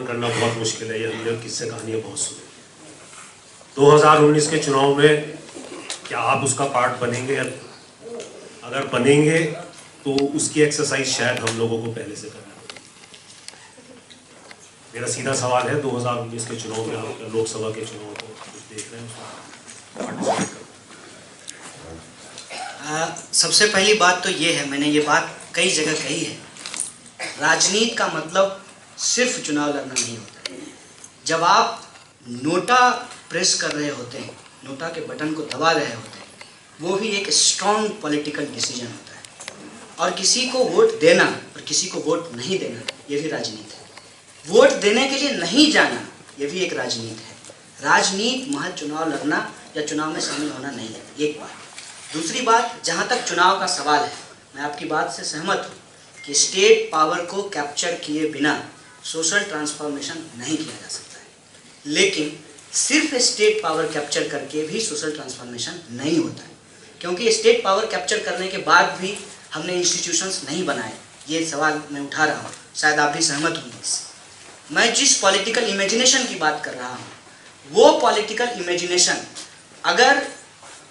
करना बहुत मुश्किल है, ये हमने किस्से कहानियां बहुत सुनी। 2019 के चुनाव में क्या आप उसका पार्ट बनेंगे? अगर बनेंगे तो उसकी एक्सरसाइज शायद हम लोगों को पहले से करना होगी। मेरा सीधा सवाल है, 2019 के चुनाव में आप लोकसभा के चुनाव को कुछ देख रहे हैं? सबसे पहली बात तो ये है, मैंने ये बात कई जगह कही है, राजनीति का मतलब सिर्फ चुनाव लड़ना नहीं होता। जब आप नोटा प्रेस कर रहे होते हैं, नोटा के बटन को दबा रहे होते हैं, वो भी एक स्ट्रॉन्ग पॉलिटिकल डिसीजन होता है। और किसी को वोट देना और किसी को वोट नहीं देना, ये भी राजनीति है। वोट देने के लिए नहीं जाना, ये भी एक राजनीति है। राजनीति महज चुनाव लड़ना या चुनाव में शामिल होना नहीं है, एक बात। दूसरी बात, जहाँ तक चुनाव का सवाल है, मैं आपकी बात से सहमत हूँ कि स्टेट पावर को कैप्चर किए बिना सोशल ट्रांसफॉर्मेशन नहीं किया जा सकता है। लेकिन सिर्फ स्टेट पावर कैप्चर करके भी सोशल ट्रांसफॉर्मेशन नहीं होता है, क्योंकि स्टेट पावर कैप्चर करने के बाद भी हमने इंस्टीट्यूशंस नहीं बनाए। ये सवाल मैं उठा रहा हूँ, शायद आप भी सहमत होंगे इससे। मैं जिस पॉलिटिकल इमेजिनेशन की बात कर रहा हूँ, वो पॉलिटिकल इमेजिनेशन अगर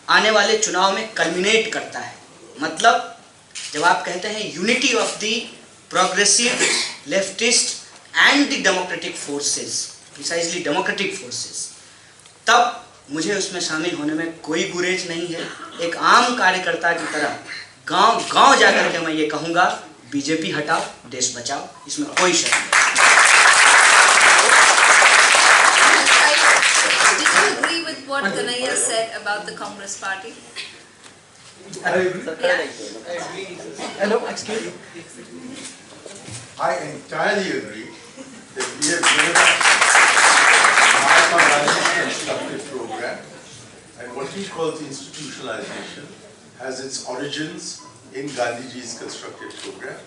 आने वाले चुनाव में कल्मिनेट करता है, मतलब जब आप कहते हैं unity of the progressive leftist and the democratic forces, precisely democratic forces, तब मुझे उसमें शामिल होने में कोई गुरेज नहीं है। एक आम कार्यकर्ता की तरह गांव गांव जाकर के मैं ये कहूँगा, बीजेपी हटाओ, देश बचाओ, इसमें कोई शक नहीं। What Kanhaiya said about the Congress party? I agree. Hello, excuse me. I entirely agree that we have given up Mahatma Gandhi's constructive program, and what he calls institutionalization has its origins in Gandhiji's constructive program.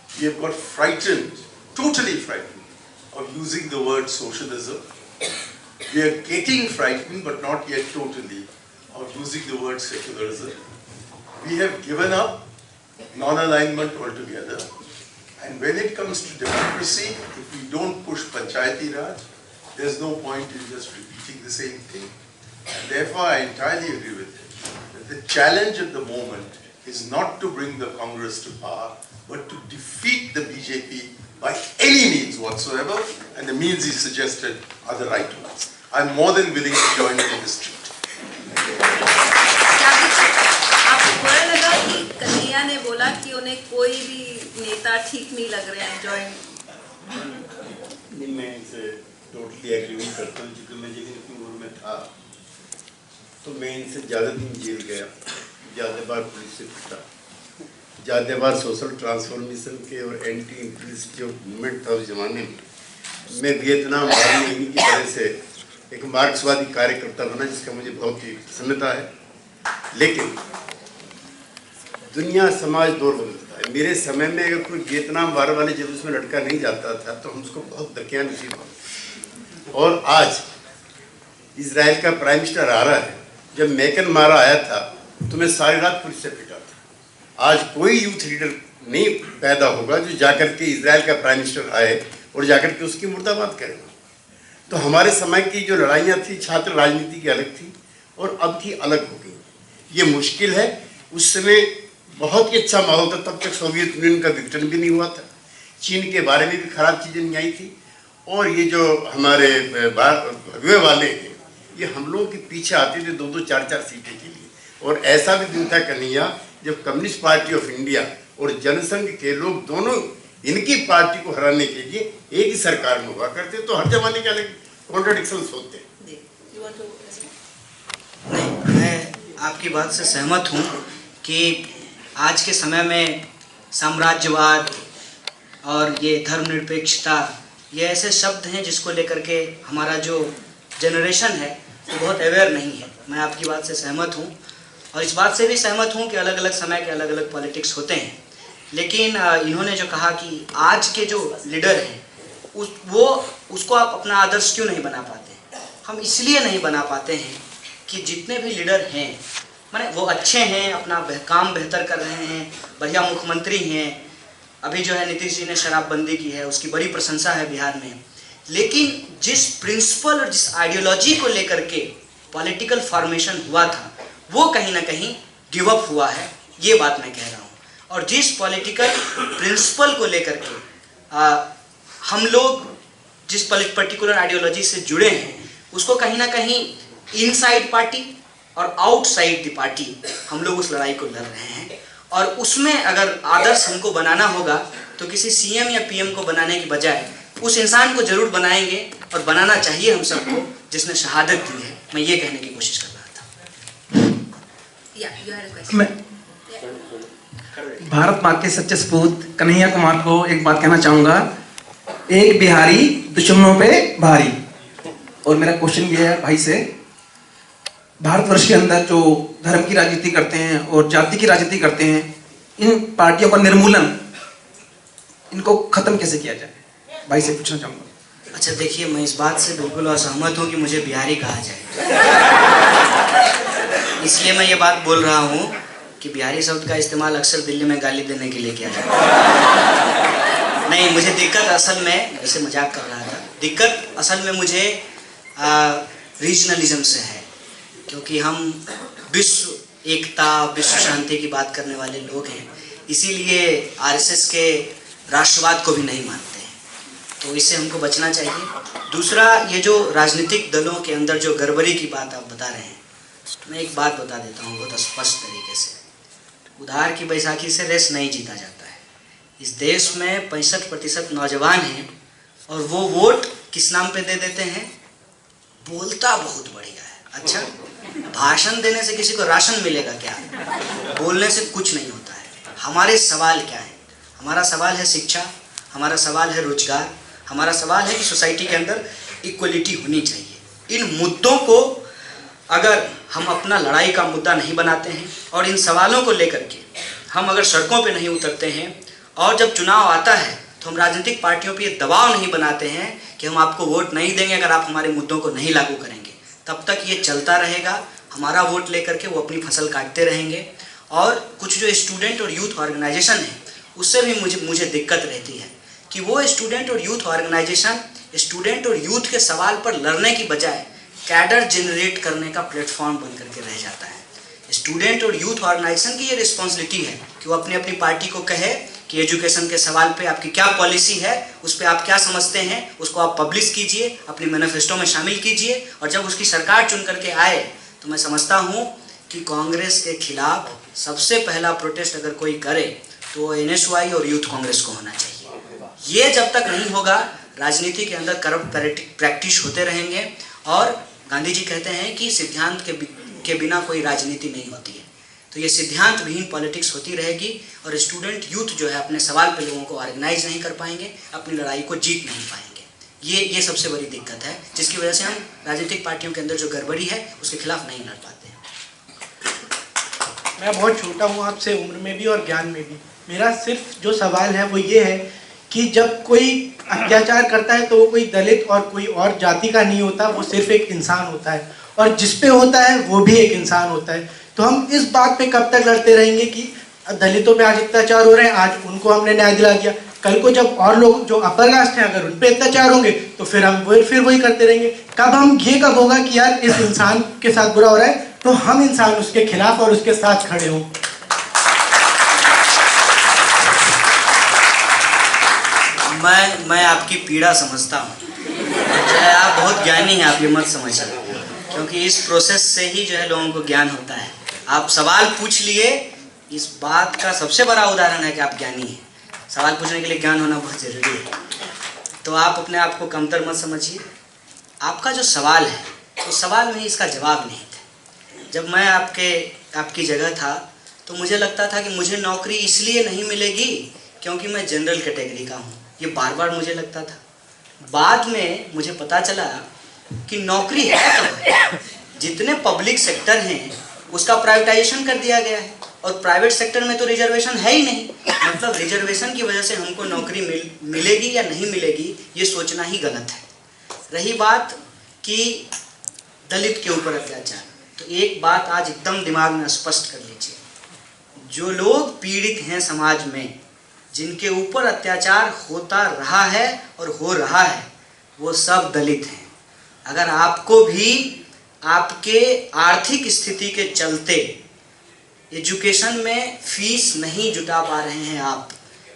We have got frightened, totally frightened, of using the word socialism. We are getting frightened, but not yet totally, of using the word secularism. We have given up non-alignment altogether. And when it comes to democracy, if we don't push Panchayati Raj, there's no point in just repeating the same thing. And therefore, I entirely agree with him that the challenge at the moment is not to bring the Congress to power, but to defeat the BJP by any means whatsoever, and the means he suggested are the right ones. I'm more than willing to join him in this street. आपको बुरा लगा कि कन्हैया ने बोला कि उन्हें कोई भी नेता ठीक नहीं लग रहे हैं ज्वाइन? नहीं, मैं इसे टोटली एग्री नहीं करता हूँ, क्योंकि मैं जितनी उम्र में था तो मैं इनसे ज़्यादा दिन जेल गया, ज़्यादा बार पुलिस से पिटा। जातिवाद सोशल ट्रांसफॉर्मेशन के और एंटी इंपीरियलिस्ट जो मूवमेंट था उस जमाने में, मैं वियतनाम आर्मी की तरह से एक मार्क्सवादी कार्यकर्ता बना, जिसका मुझे बहुत ही प्रसन्नता है। लेकिन दुनिया समाज दौर बदलता है। मेरे समय में अगर कोई वियतनाम वार वाले जब उसमें लड़का नहीं जाता था तो हम उसको बहुत दकियानूसी मानते। और आज इजराइल का प्राइम मिनिस्टर आ रहा है, जब मैकन मारा आया था तो मैं सारी रात पुलिस से पिटा था। आज कोई यूथ लीडर नहीं पैदा होगा जो जाकर के इजराइल का प्राइम मिनिस्टर आए और जाकर के उसकी मुर्दाबाद करेगा। तो हमारे समय की जो लड़ाइयाँ थी छात्र राजनीति की अलग थी और अब की अलग हो गई। ये मुश्किल है। उस समय बहुत ही अच्छा माहौल था, तब तक सोवियत यूनियन का विघटन भी नहीं हुआ था, चीन के बारे में भी खराब चीज़ें नहीं आई थी। और ये जो हमारे भगवे वाले हैं ये हम लोगों के पीछे आते थे 2-2, 4-4 सीटें के लिए। और ऐसा भी दिन था कन्हैया जब कम्युनिस्ट पार्टी ऑफ इंडिया और जनसंघ के लोग दोनों इनकी पार्टी को हराने के लिए एक ही सरकार में हुआ करते। तो हर जमाने के अलग कॉन्ट्राडिक्शंस होते हैं। नहीं, मैं आपकी बात से सहमत हूँ कि आज के समय में साम्राज्यवाद और ये धर्मनिरपेक्षता ये ऐसे शब्द हैं जिसको लेकर के हमारा जो जनरेशन है वो बहुत अवेयर नहीं है। मैं आपकी बात से सहमत हूँ और इस बात से भी सहमत हूँ कि अलग अलग समय के अलग अलग पॉलिटिक्स होते हैं। लेकिन इन्होंने जो कहा कि आज के जो लीडर हैं उसको आप अपना आदर्श क्यों नहीं बना पाते? हम इसलिए नहीं बना पाते हैं कि जितने भी लीडर हैं माने वो अच्छे हैं, अपना काम बेहतर कर रहे हैं, बढ़िया मुख्यमंत्री हैं। अभी जो है नीतीश जी ने शराबबंदी की है, उसकी बड़ी प्रशंसा है बिहार में। लेकिन जिस प्रिंसिपल और जिस आइडियोलॉजी को लेकर के पॉलिटिकल फॉर्मेशन हुआ था वो कहीं ना कहीं गिव अप हुआ है, ये बात मैं कह रहा हूँ। और जिस पॉलिटिकल प्रिंसिपल को लेकर के हम लोग जिस पर्टिकुलर आइडियोलॉजी से जुड़े हैं उसको कहीं ना कहीं इनसाइड पार्टी और आउटसाइड द पार्टी हम लोग उस लड़ाई को लड़ रहे हैं। और उसमें अगर आदर्श हमको बनाना होगा तो किसी सीएम या पीएम को बनाने की बजाय उस इंसान को जरूर बनाएंगे और बनाना चाहिए हम सबको जिसने शहादत दी है। मैं ये कहने की कोशिश कर रहा था। Yeah, you had a question. मैं भारत माँ के सच्चे सपूत कन्हैया कुमार को एक बात कहना चाहूँगा, एक बिहारी दुश्मनों पे भारी। और मेरा क्वेश्चन ये है भाई से, भारतवर्ष के अंदर जो धर्म की राजनीति करते हैं और जाति की राजनीति करते हैं, इन पार्टियों का निर्मूलन, इनको खत्म कैसे किया जाए? भाई से पूछना चाहूँगा। अच्छा देखिए, मैं इस बात से बिल्कुल असहमत हूँ कि मुझे बिहारी कहा जाए। इसलिए मैं ये बात बोल रहा हूँ कि बिहारी शब्द का इस्तेमाल अक्सर दिल्ली में गाली देने के लिए किया जाता है। नहीं, मुझे दिक्कत असल में, वैसे मजाक कर रहा था, दिक्कत असल में मुझे रीजनलिज्म से है। क्योंकि हम विश्व एकता, विश्व शांति की बात करने वाले लोग हैं, इसीलिए आरएसएस के राष्ट्रवाद को भी नहीं मानते हैं, तो इससे हमको बचना चाहिए। दूसरा, ये जो राजनीतिक दलों के अंदर जो गड़बड़ी की बात आप बता रहे हैं, मैं एक बात बता देता हूँ बहुत स्पष्ट तरीके से। उधार की बैसाखी से रेस नहीं जीता जाता है। इस देश में 65% नौजवान हैं और वो वोट किस नाम पे दे देते हैं? बोलता बहुत बढ़िया है। अच्छा, भाषण देने से किसी को राशन मिलेगा क्या? बोलने से कुछ नहीं होता है। हमारे सवाल क्या है? हमारा सवाल है शिक्षा, हमारा सवाल है रोजगार, हमारा सवाल है कि सोसाइटी के अंदर इक्वलिटी होनी चाहिए। इन मुद्दों को अगर हम अपना लड़ाई का मुद्दा नहीं बनाते हैं और इन सवालों को लेकर के हम अगर सड़कों पे नहीं उतरते हैं और जब चुनाव आता है तो हम राजनीतिक पार्टियों पे ये दबाव नहीं बनाते हैं कि हम आपको वोट नहीं देंगे अगर आप हमारे मुद्दों को नहीं लागू करेंगे, तब तक ये चलता रहेगा। हमारा वोट लेकर के वो अपनी फसल काटते रहेंगे। और कुछ जो स्टूडेंट और यूथ ऑर्गेनाइजेशन है उससे भी मुझे दिक्कत रहती है कि वो स्टूडेंट और यूथ ऑर्गेनाइजेशन स्टूडेंट और यूथ के सवाल पर लड़ने की बजाय कैडर जनरेट करने का प्लेटफॉर्म बन करके रह जाता है। स्टूडेंट और यूथ ऑर्गेनाइजेशन की ये रिस्पॉन्सिबिलिटी है कि वो अपनी अपनी पार्टी को कहे कि एजुकेशन के सवाल पे आपकी क्या पॉलिसी है, उस पर आप क्या समझते हैं, उसको आप पब्लिश कीजिए, अपनी मैनिफेस्टो में शामिल कीजिए। और जब उसकी सरकार चुन करके आए तो मैं समझता हूँ कि कांग्रेस के खिलाफ सबसे पहला प्रोटेस्ट अगर कोई करे तो NSY और यूथ कांग्रेस को होना चाहिए। ये जब तक नहीं होगा, राजनीति के अंदर करप्ट प्रैक्टिस होते रहेंगे। और गांधी जी कहते हैं कि सिद्धांत के बिना कोई राजनीति नहीं होती है। तो ये सिद्धांत विहीन पॉलिटिक्स होती रहेगी और स्टूडेंट यूथ जो है अपने सवाल पे लोगों को ऑर्गेनाइज नहीं कर पाएंगे, अपनी लड़ाई को जीत नहीं पाएंगे। ये सबसे बड़ी दिक्कत है, जिसकी वजह से हम राजनीतिक पार्टियों के अंदर जो गड़बड़ी है उसके खिलाफ नहीं लड़ पाते हैं। मैं बहुत छोटा हूँ आपसे उम्र में भी और ज्ञान में भी। मेरा सिर्फ जो सवाल है वो ये है कि जब कोई अत्याचार करता है तो वो कोई दलित और कोई और जाति का नहीं होता, वो सिर्फ एक इंसान होता है, और जिस पे होता है वो भी एक इंसान होता है। तो हम इस बात पे कब तक लड़ते रहेंगे कि दलितों पे आज अत्याचार हो रहे हैं, आज उनको हमने न्याय दिला दिया, कल को जब और लोग जो अपर कास्ट हैं अगर उन पे अत्याचार होंगे तो फिर हम वही करते रहेंगे। कब होगा कि यार इस इंसान के साथ बुरा हो रहा है तो हम इंसान उसके खिलाफ और उसके साथ खड़े हों। मैं आपकी पीड़ा समझता हूँ, चाहे आप बहुत ज्ञानी हैं, आप ये मत समझिए, क्योंकि इस प्रोसेस से ही जो है लोगों को ज्ञान होता है। आप सवाल पूछ लिए, इस बात का सबसे बड़ा उदाहरण है कि आप ज्ञानी हैं। सवाल पूछने के लिए ज्ञान होना बहुत ज़रूरी है, तो आप अपने आप को कमतर मत समझिए। आपका जो सवाल है उस सवाल में इसका जवाब नहीं था। जब मैं आपकी जगह था तो मुझे लगता था कि मुझे नौकरी इसलिए नहीं मिलेगी क्योंकि मैं जनरल कैटेगरी का हूँ, ये बार बार मुझे लगता था। बाद में मुझे पता चला कि नौकरी है कहाँ। जितने पब्लिक सेक्टर हैं उसका प्राइवेटाइजेशन कर दिया गया है, और प्राइवेट सेक्टर में तो रिजर्वेशन है ही नहीं। मतलब रिजर्वेशन की वजह से हमको नौकरी मिलेगी या नहीं मिलेगी ये सोचना ही गलत है। रही बात कि दलित के ऊपर अत्याचार, तो एक बात आज एकदम दिमाग में स्पष्ट कर लीजिए, जो लोग पीड़ित हैं समाज में, जिनके ऊपर अत्याचार होता रहा है और हो रहा है, वो सब दलित हैं। अगर आपको भी आपके आर्थिक स्थिति के चलते एजुकेशन में फीस नहीं जुटा पा रहे हैं आप,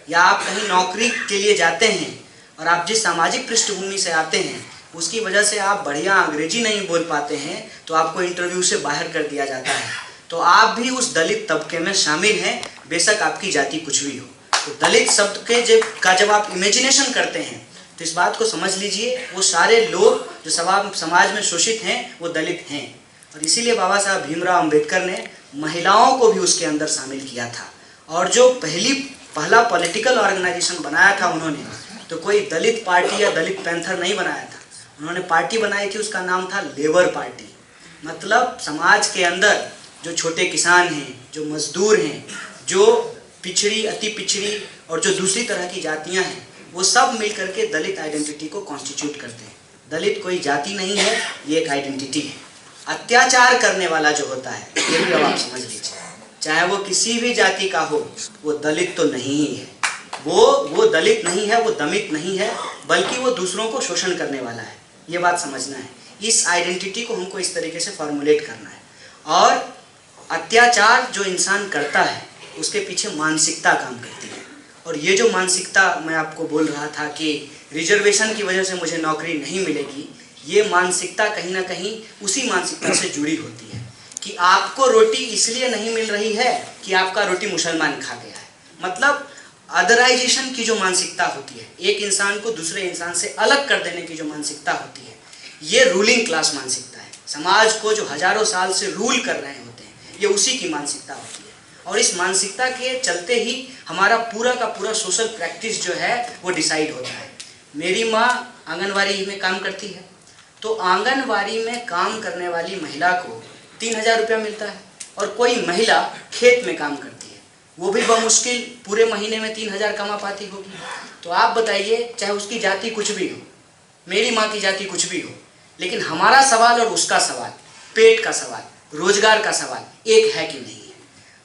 या आप कहीं नौकरी के लिए जाते हैं और आप जिस सामाजिक पृष्ठभूमि से आते हैं उसकी वजह से आप बढ़िया अंग्रेजी नहीं बोल पाते हैं, तो आपको इंटरव्यू से बाहर कर दिया जाता है, तो आप भी उस दलित तबके में शामिल हैं, बेशक आपकी जाति कुछ भी हो। तो दलित शब्द के जब आप इमेजिनेशन करते हैं तो इस बात को समझ लीजिए, वो सारे लोग जो समाज में शोषित हैं वो दलित हैं। और इसीलिए बाबा साहब भीमराव अंबेडकर ने महिलाओं को भी उसके अंदर शामिल किया था। और जो पहला पॉलिटिकल ऑर्गेनाइजेशन बनाया था उन्होंने, तो कोई दलित पार्टी या दलित पैंथर नहीं बनाया था, उन्होंने पार्टी बनाई थी, उसका नाम था लेबर पार्टी। मतलब समाज के अंदर जो छोटे किसान हैं, जो मजदूर हैं, जो पिछड़ी, अति पिछड़ी और जो दूसरी तरह की जातियां हैं, वो सब मिल करके दलित आइडेंटिटी को कॉन्स्टिट्यूट करते हैं। दलित कोई जाति नहीं है, ये एक आइडेंटिटी है। अत्याचार करने वाला जो होता है, ये भी अब आप समझ लीजिए, चाहे वो किसी भी जाति का हो, वो दलित तो नहीं ही है। वो दलित नहीं है, वो दमित नहीं है, बल्कि वो दूसरों को शोषण करने वाला है। ये बात समझना है। इस आइडेंटिटी को हमको इस तरीके से फॉर्मुलेट करना है। और अत्याचार जो इंसान करता है उसके पीछे मानसिकता काम करती है। और ये जो मानसिकता मैं आपको बोल रहा था कि रिजर्वेशन की वजह से मुझे नौकरी नहीं मिलेगी, ये मानसिकता कहीं ना कहीं उसी मानसिकता से जुड़ी होती है कि आपको रोटी इसलिए नहीं मिल रही है कि आपका रोटी मुसलमान खा गया है। मतलब अदराइजेशन की जो मानसिकता होती है, एक इंसान को दूसरे इंसान से अलग कर देने की जो मानसिकता होती है, ये रूलिंग क्लास मानसिकता है। समाज को जो हजारों साल से रूल कर रहे होते हैं, ये उसी की मानसिकता होती है। और इस मानसिकता के चलते ही हमारा पूरा का पूरा सोशल प्रैक्टिस जो है वो डिसाइड होता है। मेरी माँ आंगनवाड़ी में काम करती है, तो आंगनवाड़ी में काम करने वाली महिला को 3000 रुपया मिलता है, और कोई महिला खेत में काम करती है, वो भी बमुश्किल पूरे महीने में 3000 कमा पाती होगी। तो आप बताइए, चाहे उसकी जाति कुछ भी हो, मेरी माँ की जाति कुछ भी हो, लेकिन हमारा सवाल और उसका सवाल, पेट का सवाल, रोजगार का सवाल एक है कि नहीं है।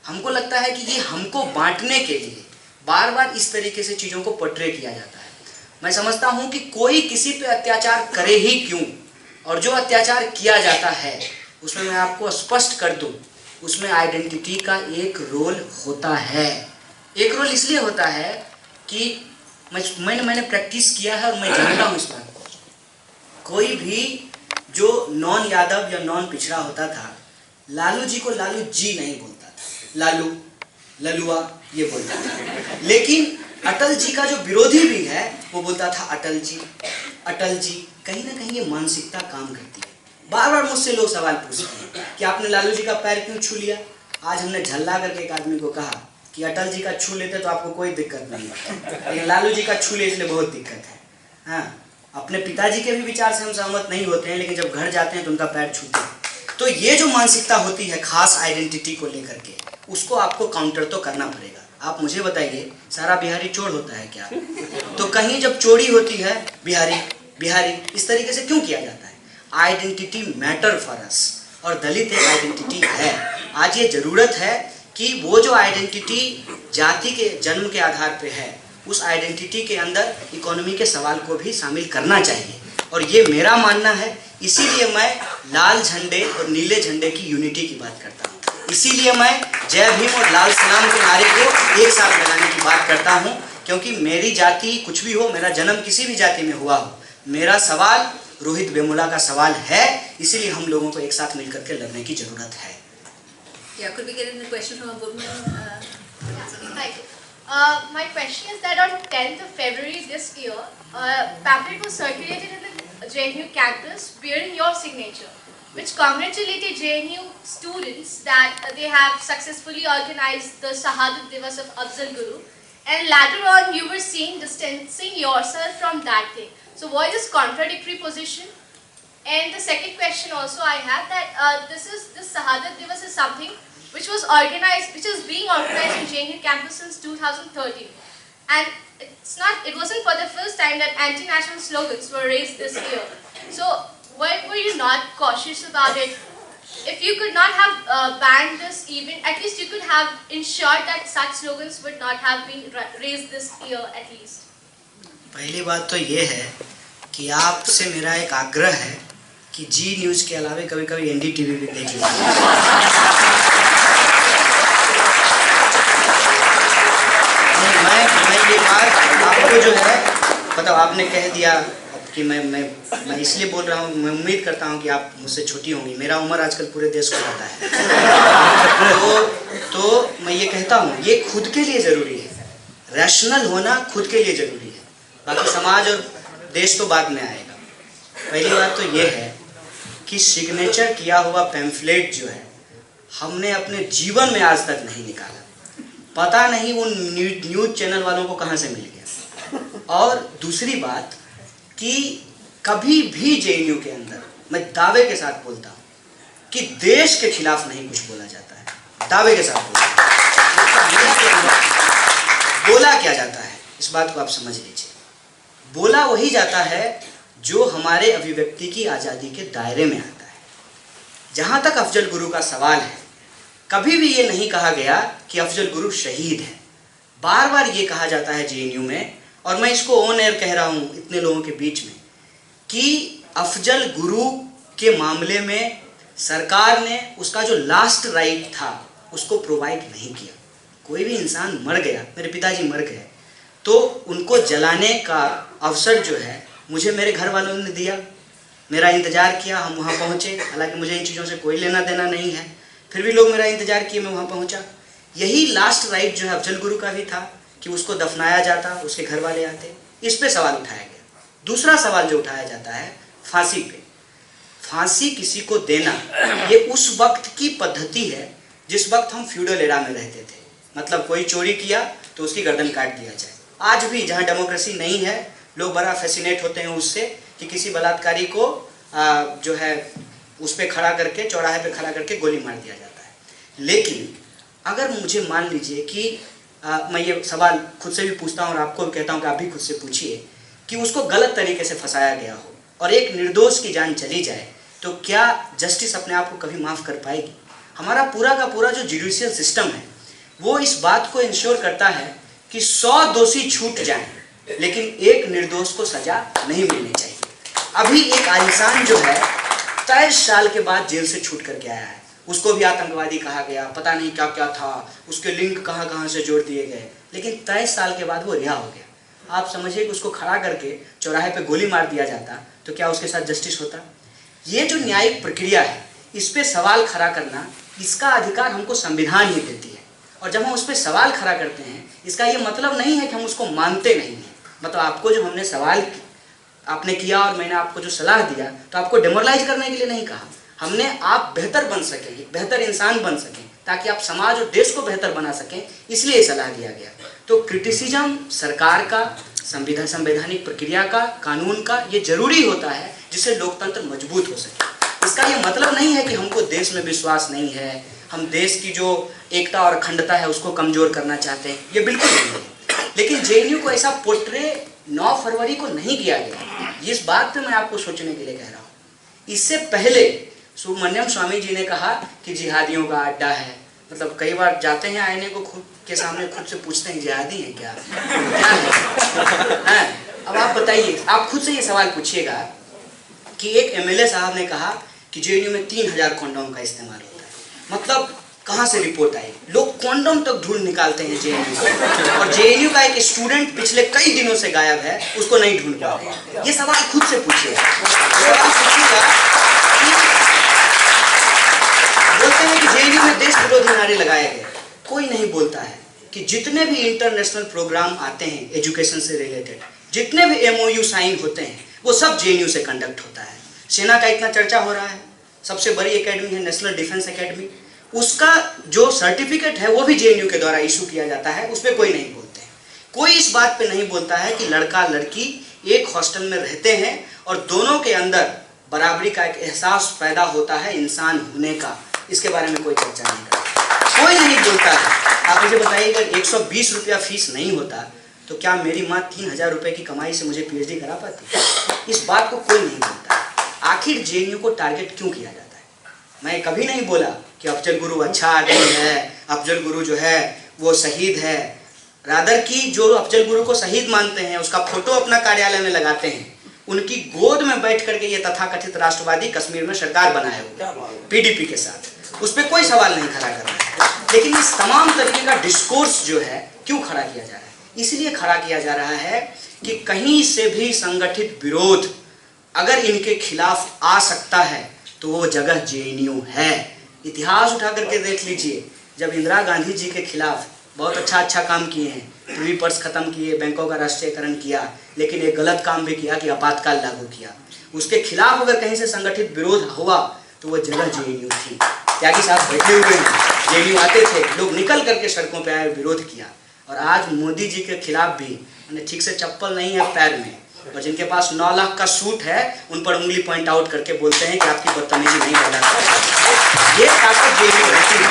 हमको लगता है कि ये हमको बांटने के लिए बार बार इस तरीके से चीज़ों को पोर्ट्रे किया जाता है। मैं समझता हूँ कि कोई किसी पे अत्याचार करे ही क्यों, और जो अत्याचार किया जाता है उसमें मैं आपको स्पष्ट कर दूं, उसमें आइडेंटिटी का एक रोल होता है। एक रोल इसलिए होता है कि मैंने प्रैक्टिस किया है और मैं जानता हूँ इस बात को। कोई भी जो नॉन यादव या नॉन पिछड़ा होता था, लालू जी को लालू जी नहीं बोलता था, लालू, ललुआ ये बोलता था। लेकिन अटल जी का जो विरोधी भी है वो बोलता था अटल जी, अटल जी। कहीं ना कहीं ये मानसिकता काम करती है। बार बार मुझसे लोग सवाल पूछते हैं कि आपने लालू जी का पैर क्यों छू लिया। आज हमने झल्ला करके एक आदमी को कहा कि अटल जी का छू लेते तो आपको कोई दिक्कत नहीं है, लेकिन लालू जी का छू ले इसलिए बहुत दिक्कत है। हाँ, अपने पिताजी के भी विचार से हम सहमत नहीं होते हैं, लेकिन जब घर जाते हैं तो उनका पैर छूते हैं। तो ये जो मानसिकता होती है खास आइडेंटिटी को लेकर के, उसको आपको काउंटर तो करना पड़ेगा। आप मुझे बताइए, सारा बिहारी चोर होता है क्या? तो कहीं जब चोरी होती है बिहारी बिहारी इस तरीके से क्यों किया जाता है? आइडेंटिटी मैटर फॉर अस, और दलित एक आइडेंटिटी है। आज ये जरूरत है कि वो जो आइडेंटिटी जाति के जन्म के आधार पे है, उस आइडेंटिटी के अंदर इकोनॉमी के सवाल को भी शामिल करना चाहिए, और ये मेरा मानना है। इसीलिए मैं लाल झंडे और नीले झंडे की यूनिटी की बात करता हूँ, इसीलिए मैं जय भीम और लाल सलाम के नारे को एक साथ लगाने की बात करता हूँ, क्योंकि मेरी जाति कुछ भी हो, मेरा जन्म किसी भी जाति में हुआ हो, मेरा सवाल रोहित वेमुला का सवाल है, इसीलिए हम लोगों को एक साथ मिलकर के लड़ने की जरूरत है। Yeah, could we get in the question from a woman? Hi. My question is that on 10th of February this year, pamphlet was circulated in the JNU campus bearing your signature, which congratulated JNU students that they have successfully organized the Shahadat Divas of Afzal Guru, and later on you were seen distancing yourself from that thing. So why this contradictory position? And the second question also I have that this Shahadat Divas is something which was organized, which is being organized in JNU campus since 2013, and it wasn't for the first time that anti-national slogans were raised this year. So why were you not cautious about it? If you could not have banned this event, at least you could have ensured that such slogans would not have been raised this year at least. पहली बात तो ये है कि आपसे मेरा एक आग्रह है कि जी न्यूज़ के अलावा कभी कभी NDTV भी देख लीजिए। मैं ये बात आपको जो है मतलब आपने कह दिया कि मैं इसलिए बोल रहा हूँ, मैं उम्मीद करता हूँ कि आप मुझसे छोटी होंगी, मेरा उम्र आजकल पूरे देश को पता है। तो मैं ये कहता हूँ, ये खुद के लिए ज़रूरी है, रैशनल होना खुद के लिए ज़रूरी है, बाकी समाज और देश तो बाद में आएगा। पहली बात तो ये है कि सिग्नेचर किया हुआ पैम्फलेट जो है हमने अपने जीवन में आज तक नहीं निकाला, पता नहीं उन न्यूज़ चैनल वालों को कहाँ से मिल गया। और दूसरी बात कि कभी भी JNU के अंदर मैं दावे के साथ बोलता हूँ कि देश के खिलाफ नहीं कुछ बोला जाता है, दावे के साथ बोला क्या जाता है, इस बात को आप समझ लीजिए। बोला वही जाता है जो हमारे अभिव्यक्ति की आज़ादी के दायरे में आता है। जहाँ तक अफजल गुरु का सवाल है, कभी भी ये नहीं कहा गया कि अफजल गुरु शहीद है। बार बार ये कहा जाता है JNU में, और मैं इसको ऑन एयर कह रहा हूँ इतने लोगों के बीच में, कि अफजल गुरु के मामले में सरकार ने उसका जो लास्ट राइट था उसको प्रोवाइड नहीं किया। कोई भी इंसान मर गया, मेरे पिताजी मर गए, तो उनको जलाने का अवसर जो है मुझे मेरे घर वालों ने दिया, मेरा इंतज़ार किया, हम वहाँ पहुँचे। हालांकि मुझे इन चीज़ों से कोई लेना देना नहीं है, फिर भी लोग मेरा इंतज़ार किए, मैं वहाँ पहुँचा। यही लास्ट राइट जो है अफजल गुरु का भी था कि उसको दफनाया जाता, उसके घर वाले आते। इस पे सवाल उठाया गया। दूसरा सवाल जो उठाया जाता है फांसी पे। फांसी किसी को देना ये उस वक्त की पद्धति है जिस वक्त हम फ्यूडल एरा में रहते थे, मतलब कोई चोरी किया तो उसकी गर्दन काट दिया जाए। आज भी जहाँ डेमोक्रेसी नहीं है, लोग बड़ा फैसिनेट होते हैं उससे कि किसी बलात्कारी को जो है उस पर खड़ा करके, चौराहे पे खड़ा करके गोली मार दिया जाता है। लेकिन अगर मुझे मान लीजिए कि मैं ये सवाल खुद से भी पूछता हूँ और आपको भी कहता हूँ कि आप भी खुद से पूछिए कि उसको गलत तरीके से फंसाया गया हो और एक निर्दोष की जान चली जाए, तो क्या जस्टिस अपने आप को कभी माफ़ कर पाएगी? हमारा पूरा का पूरा जो जुडिशियल सिस्टम है वो इस बात को इंश्योर करता है कि 100 दोषी छूट जाएं, लेकिन एक निर्दोष को सजा नहीं मिलनी चाहिए। अभी एक इंसान जो है 23 साल के बाद जेल से छूट करके आया है, उसको भी आतंकवादी कहा गया, पता नहीं क्या क्या था, उसके लिंक कहाँ कहाँ से जोड़ दिए गए, लेकिन 23 साल के बाद वो रिहा हो गया। आप समझिए कि उसको खड़ा करके चौराहे पे गोली मार दिया जाता तो क्या उसके साथ जस्टिस होता? ये जो न्यायिक प्रक्रिया है, इस पे सवाल खड़ा करना, इसका अधिकार हमको संविधान ही देती है। और जब हम उस पर सवाल खड़ा करते हैं, इसका ये मतलब नहीं है कि हम उसको मानते नहीं हैं। मतलब आपको जो हमने सवाल आपने किया और मैंने आपको जो सलाह दिया, तो आपको डेमोरलाइज करने के लिए नहीं कहा। हमने आप बेहतर बन सकें, बेहतर इंसान बन सकें, ताकि आप समाज और देश को बेहतर बना सकें, इसलिए सलाह दिया गया। तो क्रिटिसिज्म सरकार का, संवैधानिक प्रक्रिया का, कानून का, ये जरूरी होता है जिससे लोकतंत्र मजबूत हो सके। इसका ये मतलब नहीं है कि हमको देश में विश्वास नहीं है, हम देश की जो एकता और अखंडता है उसको कमजोर करना चाहते हैं, ये बिल्कुल नहीं है। लेकिन जेएनयू को ऐसा पोर्ट्रे 9 फरवरी को नहीं किया गया, इस बात पे मैं आपको सोचने के लिए कह रहा हूँ। इससे पहले सुब्रमण्यम स्वामी जी ने कहा कि जिहादियों का अड्डा है। मतलब कई बार जाते हैं आईने को खुद के सामने खुद से पूछते हैं जिहादी है क्या, क्या है? अब आप बताइए, आप खुद से ये सवाल पूछिएगा कि एक एमएलए साहब ने कहा कि जेएनयू में 3000 कॉन्डोम का इस्तेमाल होता है। मतलब कहाँ से रिपोर्ट आई? लोग कॉन्डोम तक ढूंढ निकालते हैं जेएनयू से, और जेएनयू का एक स्टूडेंट पिछले कई दिनों से गायब है, उसको नहीं ढूंढ पा रहे। ये सवाल खुद से पूछिएगा। सवाल पूछिएगा कि बोलते हैं कि जेएनयू में देश विरोधी नारे लगाए गए, कोई नहीं बोलता है कि जितने भी इंटरनेशनल प्रोग्राम आते हैं एजुकेशन से रिलेटेड, जितने भी एमओयू साइन होते हैं, वो सब जेएनयू से कंडक्ट होता है। सेना का इतना चर्चा हो रहा है, सबसे बड़ी एकेडमी है नेशनल डिफेंस एकेडमी, उसका जो सर्टिफिकेट है वो भी जेएनयू के द्वारा इशू किया जाता है, उस पर कोई नहीं बोलते हैं। कोई इस बात पे नहीं बोलता है कि लड़का लड़की एक हॉस्टल में रहते हैं और दोनों के अंदर बराबरी का एक एहसास पैदा होता है इंसान होने का, इसके बारे में कोई चर्चा नहीं करता, कोई नहीं बोलता है। आप मुझे बताइए, अगर 120 रुपया फीस नहीं होता तो क्या मेरी माँ 3000 रुपये की कमाई से मुझे पीएचडी करा पाती? इस बात को कोई नहीं बोलता। आखिर जेएनयू को टारगेट क्यों किया जाता है? मैं कभी नहीं बोला कि अफजल गुरु अच्छा आदमी है, अफजल गुरु जो है वो शहीद है। रादर की जो अफजल गुरु को शहीद मानते हैं, उसका फोटो अपना कार्यालय में लगाते हैं, उनकी गोद में बैठ करके ये तथाकथित राष्ट्रवादी कश्मीर में सरकार बनाए हुए पीडीपी के साथ, उस पर कोई सवाल नहीं खड़ा कर रहा है। लेकिन इस तमाम तरीके का डिस्कोर्स जो है क्यों खड़ा किया जा रहा है? इसलिए खड़ा किया जा रहा है कि कहीं से भी संगठित विरोध अगर इनके खिलाफ आ सकता है तो वो जगह जेएनयू है। इतिहास उठा करके देख लीजिए, जब इंदिरा गांधी जी के खिलाफ बहुत अच्छा काम किए हैं, प्रिवी पर्स खत्म किए, बैंकों का राष्ट्रीयकरण किया, लेकिन एक गलत काम भी किया कि आपातकाल लागू किया। उसके खिलाफ अगर कहीं से संगठित विरोध हुआ तो वो जगह जेएनयू थी। त्यागी साहब बैठे हुए हैं, जेएनयू आते थे, लोग निकल करके सड़कों पर आए, विरोध किया। और आज मोदी जी के खिलाफ भी ठीक से चप्पल नहीं है पैर में, और जिनके पास 9 लाख का सूट है, उन पर उंगली पॉइंट आउट करके बोलते हैं कि आपकी बदतमीजी नहीं बर्दाश्त। ये ताकत जेएनयू रहती है,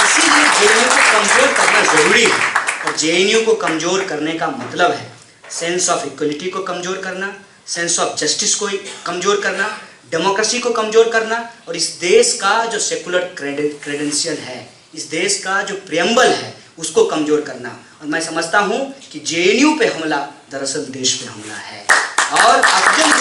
इसीलिए जेएनयू को कमजोर करना जरूरी है। और जेएनयू को कमजोर करने का मतलब है सेंस ऑफ इक्वलिटी को कमजोर करना, सेंस ऑफ जस्टिस को कमजोर करना, डेमोक्रेसी को कमजोर करना, और इस देश का जो सेकुलर क्रेडेंशियल है, इस देश का जो प्रियम्बल है, उसको कमजोर करना। और मैं समझता हूँ कि जेएनयू पे हमला दरअसल देश पे हमला है। और अफजल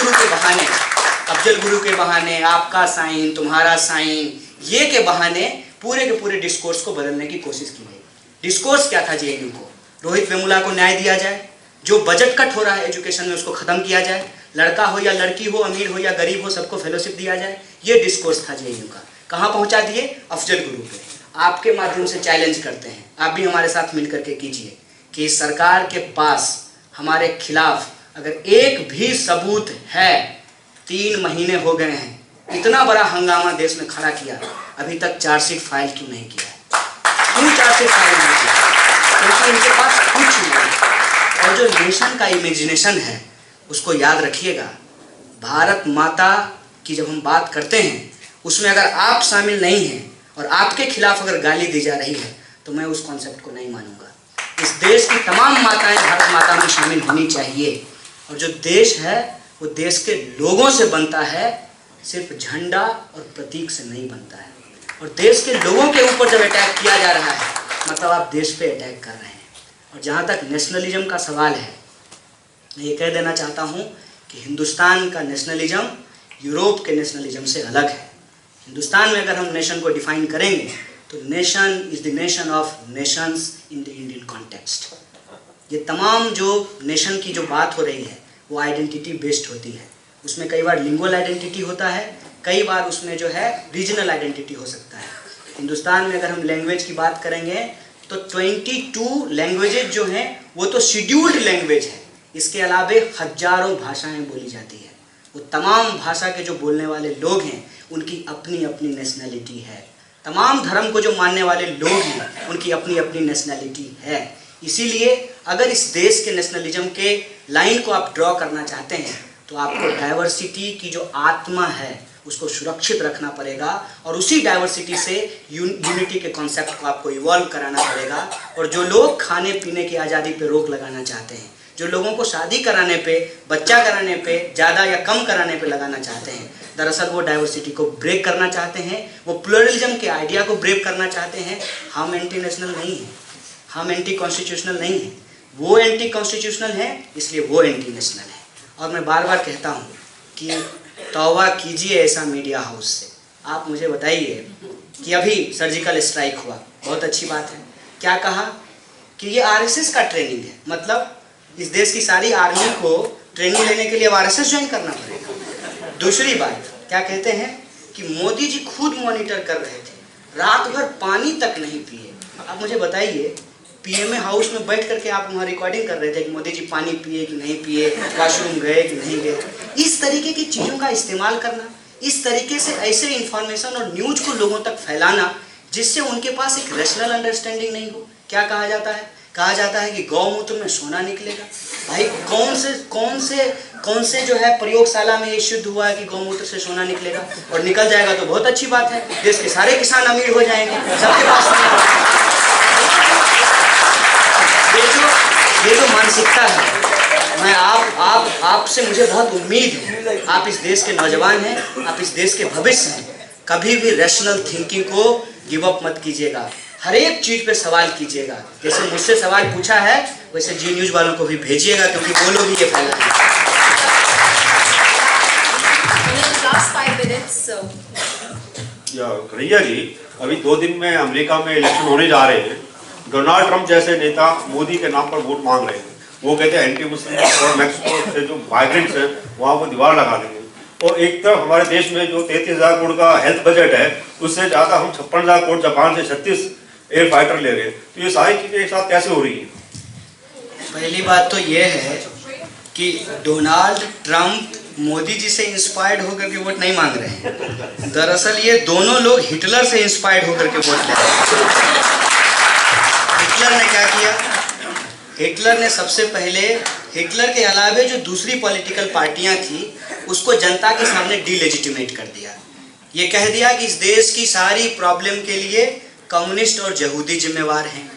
गुरु के बहाने आपका साइन, तुम्हारा साइन, ये के बहाने पूरे के पूरे डिस्कोर्स को बदलने की कोशिश की गई। डिस्कोर्स क्या था जेएनयू को? रोहित वेमुला को न्याय दिया जाए, जो बजट कट हो रहा है एजुकेशन में उसको खत्म किया जाए, लड़का हो या लड़की हो, अमीर हो या गरीब हो, सबको फेलोशिप दिया जाए, ये डिस्कोर्स था जेएनयू का। कहाँ पहुँचा दिए? अफजल गुरु पे। आपके माध्यम से चैलेंज करते हैं, आप भी हमारे साथ मिल करके कीजिए कि सरकार के पास हमारे खिलाफ अगर एक भी सबूत है, 3 महीने हो गए हैं, इतना बड़ा हंगामा देश में खड़ा किया, अभी तक चार्जशीट फाइल क्यों नहीं किया? क्यों चार्जशीट फाइल नहीं किया? क्योंकि इनके पास कुछ नहीं। और जो नेशन का इमेजिनेशन है उसको याद रखिएगा। भारत माता की जब हम बात करते हैं, उसमें अगर आप शामिल नहीं हैं और आपके खिलाफ अगर गाली दी जा रही है, तो मैं उस कॉन्सेप्ट को नहीं मानूंगा। इस देश की तमाम माताएं भारत माता में शामिल होनी चाहिए। और जो देश है वो देश के लोगों से बनता है, सिर्फ झंडा और प्रतीक से नहीं बनता है। और देश के लोगों के ऊपर जब अटैक किया जा रहा है, मतलब आप देश पे अटैक कर रहे हैं। और जहाँ तक नेशनलिज्म का सवाल है, मैं ये कह देना चाहता हूँ कि हिंदुस्तान का नेशनलिज्म यूरोप के नेशनलिज्म से अलग है। हिंदुस्तान में अगर हम नेशन को डिफाइन करेंगे तो nation is the nation of Nations in the Indian context. ये तमाम जो नेशन की जो बात हो रही है वो आइडेंटिटी बेस्ड होती है। उसमें कई बार लिंगुअल आइडेंटिटी होता है, कई बार उसमें जो है रीजनल आइडेंटिटी हो सकता है। हिंदुस्तान में अगर हम लैंग्वेज की बात करेंगे तो 22 लैंग्वेजेज जो हैं वो तो शेड्यूल्ड लैंग्वेज है। इसके अलावे हजारों भाषाएं बोली जाती है। वो तमाम भाषा के जो बोलने वाले लोग हैं उनकी अपनी अपनी नेशनलिटी है। तमाम धर्म को जो मानने वाले लोग हैं उनकी अपनी अपनी नेशनैलिटी है। इसीलिए अगर इस देश के नेशनलिज्म के लाइन को आप ड्रॉ करना चाहते हैं तो आपको डाइवर्सिटी की जो आत्मा है उसको सुरक्षित रखना पड़ेगा और उसी डाइवर्सिटी से यूनिटी के कॉन्सेप्ट को आपको इवॉल्व कराना पड़ेगा। और जो लोग खाने पीने की आज़ादी पे रोक लगाना चाहते हैं, जो लोगों को शादी कराने पे, बच्चा कराने पे, ज़्यादा या कम कराने पे लगाना चाहते हैं, दरअसल वो डाइवर्सिटी को ब्रेक करना चाहते हैं, वो प्लुरलिज्म के आइडिया को ब्रेक करना चाहते हैं। हम एंटी नेशनल नहीं हैं, हम एंटी कॉन्स्टिट्यूशनल नहीं हैं, वो एंटी कॉन्स्टिट्यूशनल है, इसलिए वो एंटी नेशनल है। और मैं बार बार कहता हूँ कि तौबा कीजिए ऐसा मीडिया हाउस से। आप मुझे बताइए कि अभी सर्जिकल स्ट्राइक हुआ, बहुत अच्छी बात है, क्या कहा कि ये आरएसएस का ट्रेनिंग है, मतलब इस देश की सारी आर्मी को ट्रेनिंग लेने के लिए आरएसएस ज्वाइन करना पड़ेगा। दूसरी बात क्या कहते हैं कि मोदी जी खुद मॉनिटर कर रहे थे, रात भर पानी तक नहीं पिए। आप मुझे बताइए, पीएमए हाउस में बैठ करके आप वहाँ रिकॉर्डिंग कर रहे थे कि मोदी जी पानी पिए कि नहीं पिए, वॉशरूम गए कि नहीं गए। इस तरीके की चीज़ों का इस्तेमाल करना, इस तरीके से ऐसे इंफॉर्मेशन और न्यूज को लोगों तक फैलाना जिससे उनके पास एक रैशनल अंडरस्टैंडिंग नहीं हो। क्या कहा जाता है? कहा जाता है कि गौमूत्र में सोना निकलेगा। भाई कौन से जो है प्रयोगशाला में ये सिद्ध हुआ है कि गौमूत्र से सोना निकलेगा? और निकल जाएगा तो बहुत अच्छी बात है, देश के सारे किसान अमीर हो जाएंगे, सबके पास ये जो मानसिकता है, मैं आपसे मुझे बहुत उम्मीद है, आप इस देश के नौजवान हैं, आप इस देश के भविष्य हैं, कभी भी रैशनल थिंकिंग को गिव अप मत कीजिएगा, हर एक चीज पे सवाल कीजिएगा। जैसे मुझसे सवाल पूछा है वैसे जी न्यूज वालों को भी भेजिएगा, क्योंकि वो लोग भी ये फैलाएंगे। कन्हैया जी, अभी 2 दिन में अमेरिका में इलेक्शन होने जा रहे हैं। डोनाल्ड ट्रंप जैसे नेता मोदी के नाम पर वोट मांग रहे हैं। वो कहते हैं एंटी मुस्लिम और मैक्सिको से जो माइग्रेंट्स हैं वहाँ वो दीवार लगा देंगे। और एक तरफ हमारे देश में जो 33,000 करोड़ का हेल्थ बजट है, उससे ज़्यादा हम 56,000 करोड़ जापान से 36 एयर फाइटर ले रहे हैं। तो ये सारी चीज़ें एक साथ कैसे हो रही हैं? पहली बात तो ये है कि डोनाल्ड ट्रंप मोदी जी से इंस्पायर्ड होकर के वोट नहीं मांग रहे हैं। दरअसल ये दोनों लोग हिटलर से इंस्पायर्ड होकर के वोट ले रहे हैं। हिटलर ने क्या किया? हिटलर ने सबसे पहले, हिटलर के अलावे जो दूसरी पॉलिटिकल पार्टियां थी उसको जनता के सामने डिलेजिटिमेट कर दिया। ये कह दिया कि इस देश की सारी प्रॉब्लम के लिए कम्युनिस्ट और यहूदी जिम्मेवार हैं।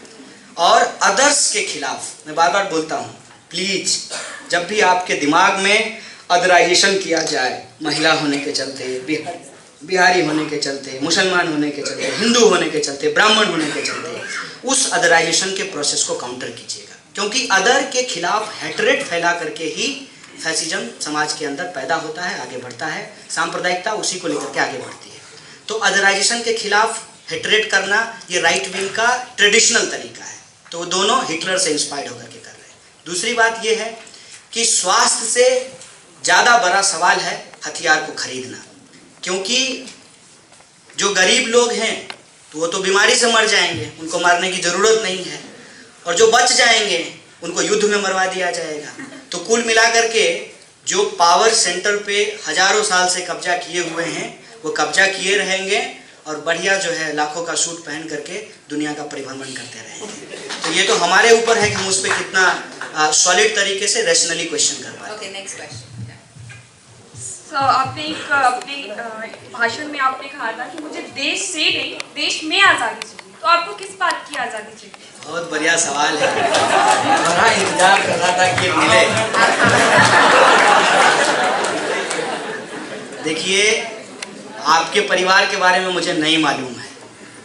और अदर्स के खिलाफ मैं बार बार बोलता हूँ, प्लीज जब भी आपके दिमाग में अदराइजेशन किया जाए, महिला होने के चलते, बिहारी होने के चलते, मुसलमान होने के चलते, हिंदू होने के चलते, ब्राह्मण होने के चलते, उस अदराइजेशन के प्रोसेस को काउंटर कीजिएगा। क्योंकि अदर के खिलाफ हेटरेट फैला करके ही फैसिज्म समाज के अंदर पैदा होता है, आगे बढ़ता है, सांप्रदायिकता उसी को लेकर के आगे बढ़ती है। तो अदराइजेशन के खिलाफ हेटरेट करना ये राइट विंग का ट्रेडिशनल तरीका है। तो दोनों हिटलर से इंस्पायर्ड होकर के कर रहे हैं। दूसरी बात ये है कि स्वास्थ्य से ज़्यादा बड़ा सवाल है हथियार को खरीदना। क्योंकि जो गरीब लोग हैं तो वो तो बीमारी से मर जाएंगे, उनको मारने की ज़रूरत नहीं है, और जो बच जाएंगे उनको युद्ध में मरवा दिया जाएगा। तो कुल मिलाकर के जो पावर सेंटर पे हजारों साल से कब्जा किए हुए हैं वो कब्जा किए रहेंगे और बढ़िया जो है लाखों का सूट पहन करके दुनिया का परिभ्रमण करते रहेंगे। तो ये तो हमारे ऊपर है कि हम उस पर कितना सॉलिड तरीके से रैशनली क्वेश्चन कर पाए। Okay, next question. आपने एक अपने भाषण में आपने कहा था कि मुझे देश से नहीं देश में आज़ादी चाहिए। तो आपको किस बात की आज़ादी चाहिए? बहुत बढ़िया सवाल है, बड़ा इंतजार कर रहा था कि मिले। देखिए, आपके परिवार के बारे में मुझे नहीं मालूम है।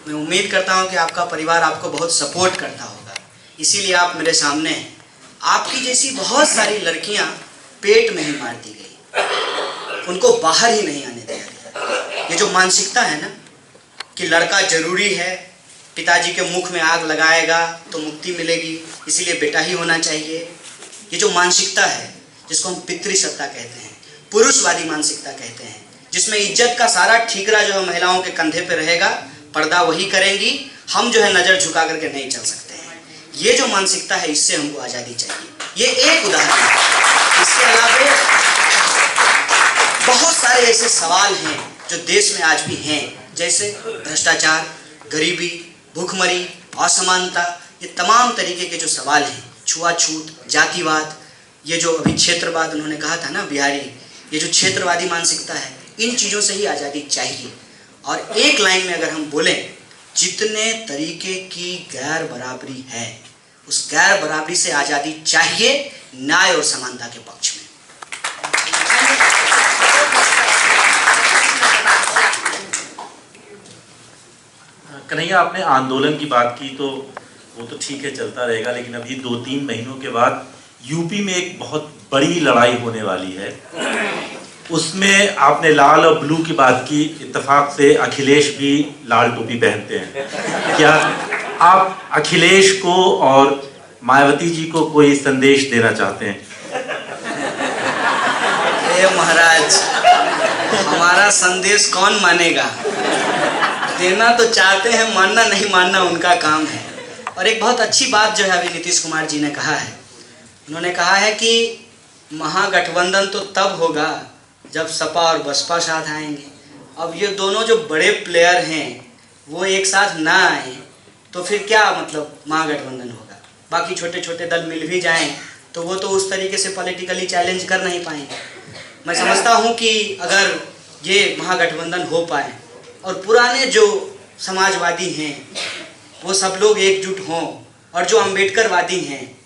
मैं उम्मीद करता हूं कि आपका परिवार आपको बहुत सपोर्ट करता होगा, इसीलिए आप मेरे सामने हैं। आपकी जैसी बहुत सारी लड़कियां पेट में ही मार दी गई, उनको बाहर ही नहीं आने दिया गया। ये जो मानसिकता है ना कि लड़का जरूरी है, पिताजी के मुख में आग लगाएगा तो मुक्ति मिलेगी, इसीलिए बेटा ही होना चाहिए, ये जो मानसिकता है जिसको हम पितृसत्ता कहते हैं, पुरुषवादी मानसिकता कहते हैं, जिसमें इज्जत का सारा ठीकरा जो है महिलाओं के कंधे पे रहेगा, पर्दा वही करेंगी, हम जो है नज़र झुका करके नहीं चल सकते हैं। ये जो मानसिकता है, इससे हमको आज़ादी चाहिए। ये एक उदाहरण है। इसके अलावा बहुत सारे ऐसे सवाल हैं जो देश में आज भी हैं, जैसे भ्रष्टाचार, गरीबी, भूखमरी, असमानता, ये तमाम तरीके के जो सवाल हैं, छुआछूत, जातिवाद, ये जो अभी क्षेत्रवाद उन्होंने कहा था ना बिहारी, ये जो क्षेत्रवादी मानसिकता है, इन चीज़ों से ही आज़ादी चाहिए। और एक लाइन में अगर हम बोलें, जितने तरीके की गैर बराबरी है, उस गैर बराबरी से आज़ादी चाहिए, न्याय और समानता के पक्ष में। कन्हैया, आपने आंदोलन की बात की तो वो तो ठीक है, चलता रहेगा, लेकिन अभी 2-3 महीनों के बाद यूपी में एक बहुत बड़ी लड़ाई होने वाली है। उसमें आपने लाल और ब्लू की बात की, इत्तेफाक से अखिलेश भी लाल टोपी पहनते हैं। क्या आप अखिलेश को और मायावती जी को कोई संदेश देना चाहते हैं? महाराज, हमारा संदेश कौन मानेगा? देना तो चाहते हैं, मानना नहीं मानना उनका काम है। और एक बहुत अच्छी बात जो है अभी नीतीश कुमार जी ने कहा है, उन्होंने कहा है कि महागठबंधन तो तब होगा जब सपा और बसपा साथ आएंगे। अब ये दोनों जो बड़े प्लेयर हैं वो एक साथ ना आए तो फिर क्या मतलब महागठबंधन होगा? बाकी छोटे छोटे दल मिल भी जाएं तो वो तो उस तरीके से पॉलिटिकली चैलेंज कर नहीं पाएंगे। मैं समझता हूँ कि अगर ये महागठबंधन हो पाए और पुराने जो समाजवादी हैं वो सब लोग एकजुट हों, और जो अम्बेडकरवादी हैं,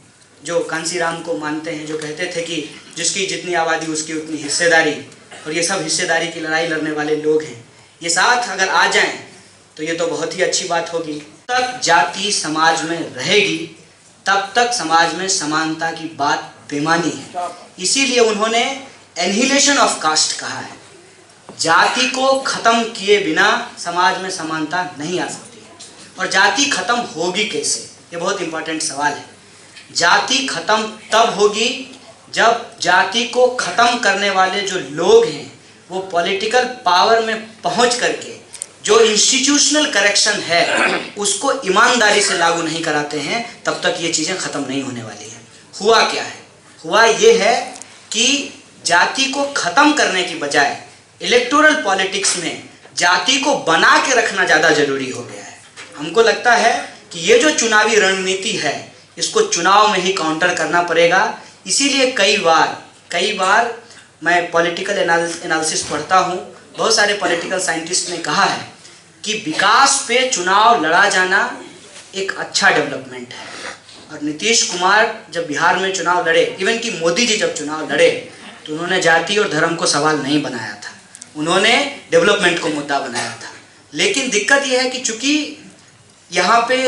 जो कांसीराम को मानते हैं, जो कहते थे कि जिसकी जितनी आबादी उसकी उतनी हिस्सेदारी, और ये सब हिस्सेदारी की लड़ाई लड़ने वाले लोग हैं, ये साथ अगर आ जाएं तो ये तो बहुत ही अच्छी बात होगी। तक जाति समाज में रहेगी तब तक समाज में समानता की बात बेमानी है। इसीलिए उन्होंने एनहिलेशन ऑफ कास्ट कहा है। जाति को खत्म किए बिना समाज में समानता नहीं आ सकती है। और जाति खत्म होगी कैसे, ये बहुत इंपॉर्टेंट सवाल है। जाति खत्म तब होगी जब जाति को खत्म करने वाले जो लोग हैं वो पॉलिटिकल पावर में पहुंच करके जो इंस्टीट्यूशनल करेक्शन है उसको ईमानदारी से लागू नहीं कराते हैं, तब तक ये चीज़ें ख़त्म नहीं होने वाली हैं। हुआ क्या है? हुआ ये है कि जाति को ख़त्म करने की बजाय इलेक्टोरल पॉलिटिक्स में जाति को बना के रखना ज़्यादा ज़रूरी हो गया है। हमको लगता है कि ये जो चुनावी रणनीति है इसको चुनाव में ही काउंटर करना पड़ेगा। इसीलिए कई बार मैं पॉलिटिकल एनालिसिस पढ़ता हूँ, बहुत सारे पॉलिटिकल साइंटिस्ट ने कहा है कि विकास पे चुनाव लड़ा जाना एक अच्छा डेवलपमेंट है। और नीतीश कुमार जब बिहार में चुनाव लड़े, इवन कि मोदी जी जब चुनाव लड़े, तो उन्होंने जाति और धर्म को सवाल नहीं बनाया था, उन्होंने डेवलपमेंट को मुद्दा बनाया था। लेकिन दिक्कत यह है कि चूंकि यहाँ पे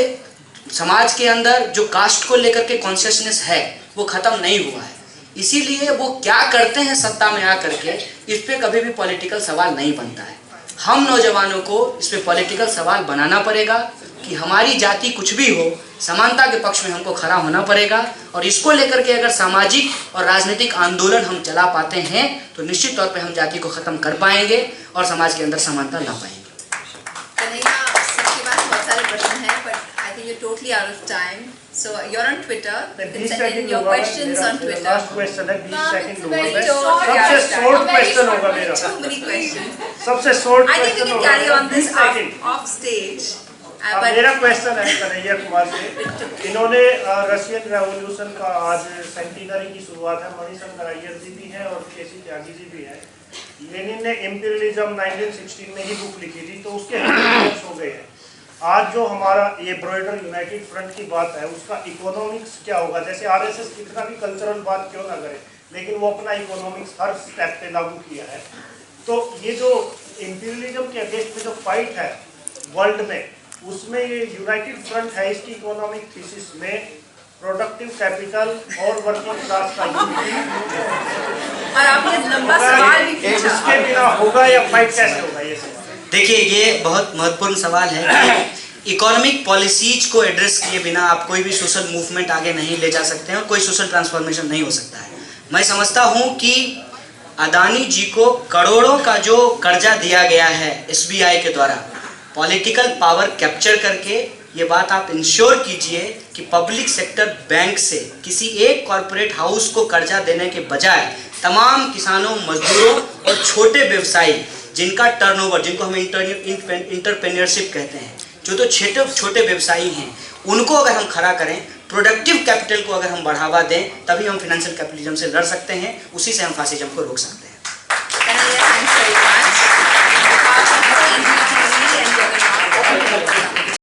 समाज के अंदर जो कास्ट को लेकर के कॉन्शियसनेस है वो ख़त्म नहीं हुआ है, इसीलिए वो क्या करते हैं सत्ता में आकर के, इस पे कभी भी पॉलिटिकल सवाल नहीं बनता है। हम नौजवानों को इस पे पॉलिटिकल सवाल बनाना पड़ेगा कि हमारी जाति कुछ भी हो, समानता के पक्ष में हमको खड़ा होना पड़ेगा। और इसको लेकर के अगर सामाजिक और राजनीतिक आंदोलन हम चला पाते हैं तो निश्चित तौर पे हम जाति को ख़त्म कर पाएंगे और समाज के अंदर समानता ला पाएंगे। कन्हैया, सबके पास बहुत सारे प्रश्न हैं, but I think you're totally out of time. So you're on Twitter. You can send in your questions on Twitter. Last question है, 20 सेकंड It's होगा। very short. सबसे शॉर्ट क्वेश्चन होगा मेरा। Too many questions. सबसे short I think we question can होगा। carry on this 20 second. off stage. अब मेरा question है कन्हैया कुमार से। इन्होंने रशियन रेवोल्यूशन का आज सेंटिनरी की शुरुआत है, मणिशंकर अय्यर जी भी हैं और केसी त्यागी जी भी हैं। लेनिन ने इम्पीरियलिज्म 1916 में ही बुक लिखी थी, तो उसके 100 इयर्स हो गए हैं। आज जो हमारा ये ब्रॉडर यूनाइटेड फ्रंट की बात है उसका इकोनॉमिक्स क्या होगा? जैसे आरएसएस कितना भी कल्चरल बात क्यों ना करे, लेकिन वो अपना इकोनॉमिक्स हर स्टेप पे लागू किया है। तो ये जो इम्पीरियलिज्म के अगेंस्ट में जो फाइट है वर्ल्ड में, उसमें ये यूनाइटेड फ्रंट है, इसकी इकोनॉमिक थीसिस में प्रोडक्टिव कैपिटल और वर्किंग क्लास का और आपने लंबा सवाल भी पूछा। इसके बिना होगा या फाइट कैसे होगा? ये सवाल देखिए, ये बहुत महत्वपूर्ण सवाल है कि इकोनॉमिक पॉलिसीज को एड्रेस किए बिना आप कोई भी सोशल मूवमेंट आगे नहीं ले जा सकते हैं और कोई सोशल ट्रांसफॉर्मेशन नहीं हो सकता है। मैं समझता हूँ कि अदानी जी को करोड़ों का जो कर्जा दिया गया है एसबीआई के द्वारा, पॉलिटिकल पावर कैप्चर करके ये बात आप इंश्योर कीजिए कि पब्लिक सेक्टर बैंक से किसी एक कॉरपोरेट हाउस को कर्जा देने के बजाय तमाम किसानों, मजदूरों और छोटे व्यवसायी जिनका टर्नओवर, जिनको हम इंटरप्रेन्योरशिप कहते हैं, जो तो छोटे छोटे व्यवसायी हैं, उनको अगर हम खड़ा करें, प्रोडक्टिव कैपिटल को अगर हम बढ़ावा दें, तभी हम फाइनेंशियल कैपिटलिज्म से लड़ सकते हैं, उसी से हम फासिज्म को रोक सकते हैं।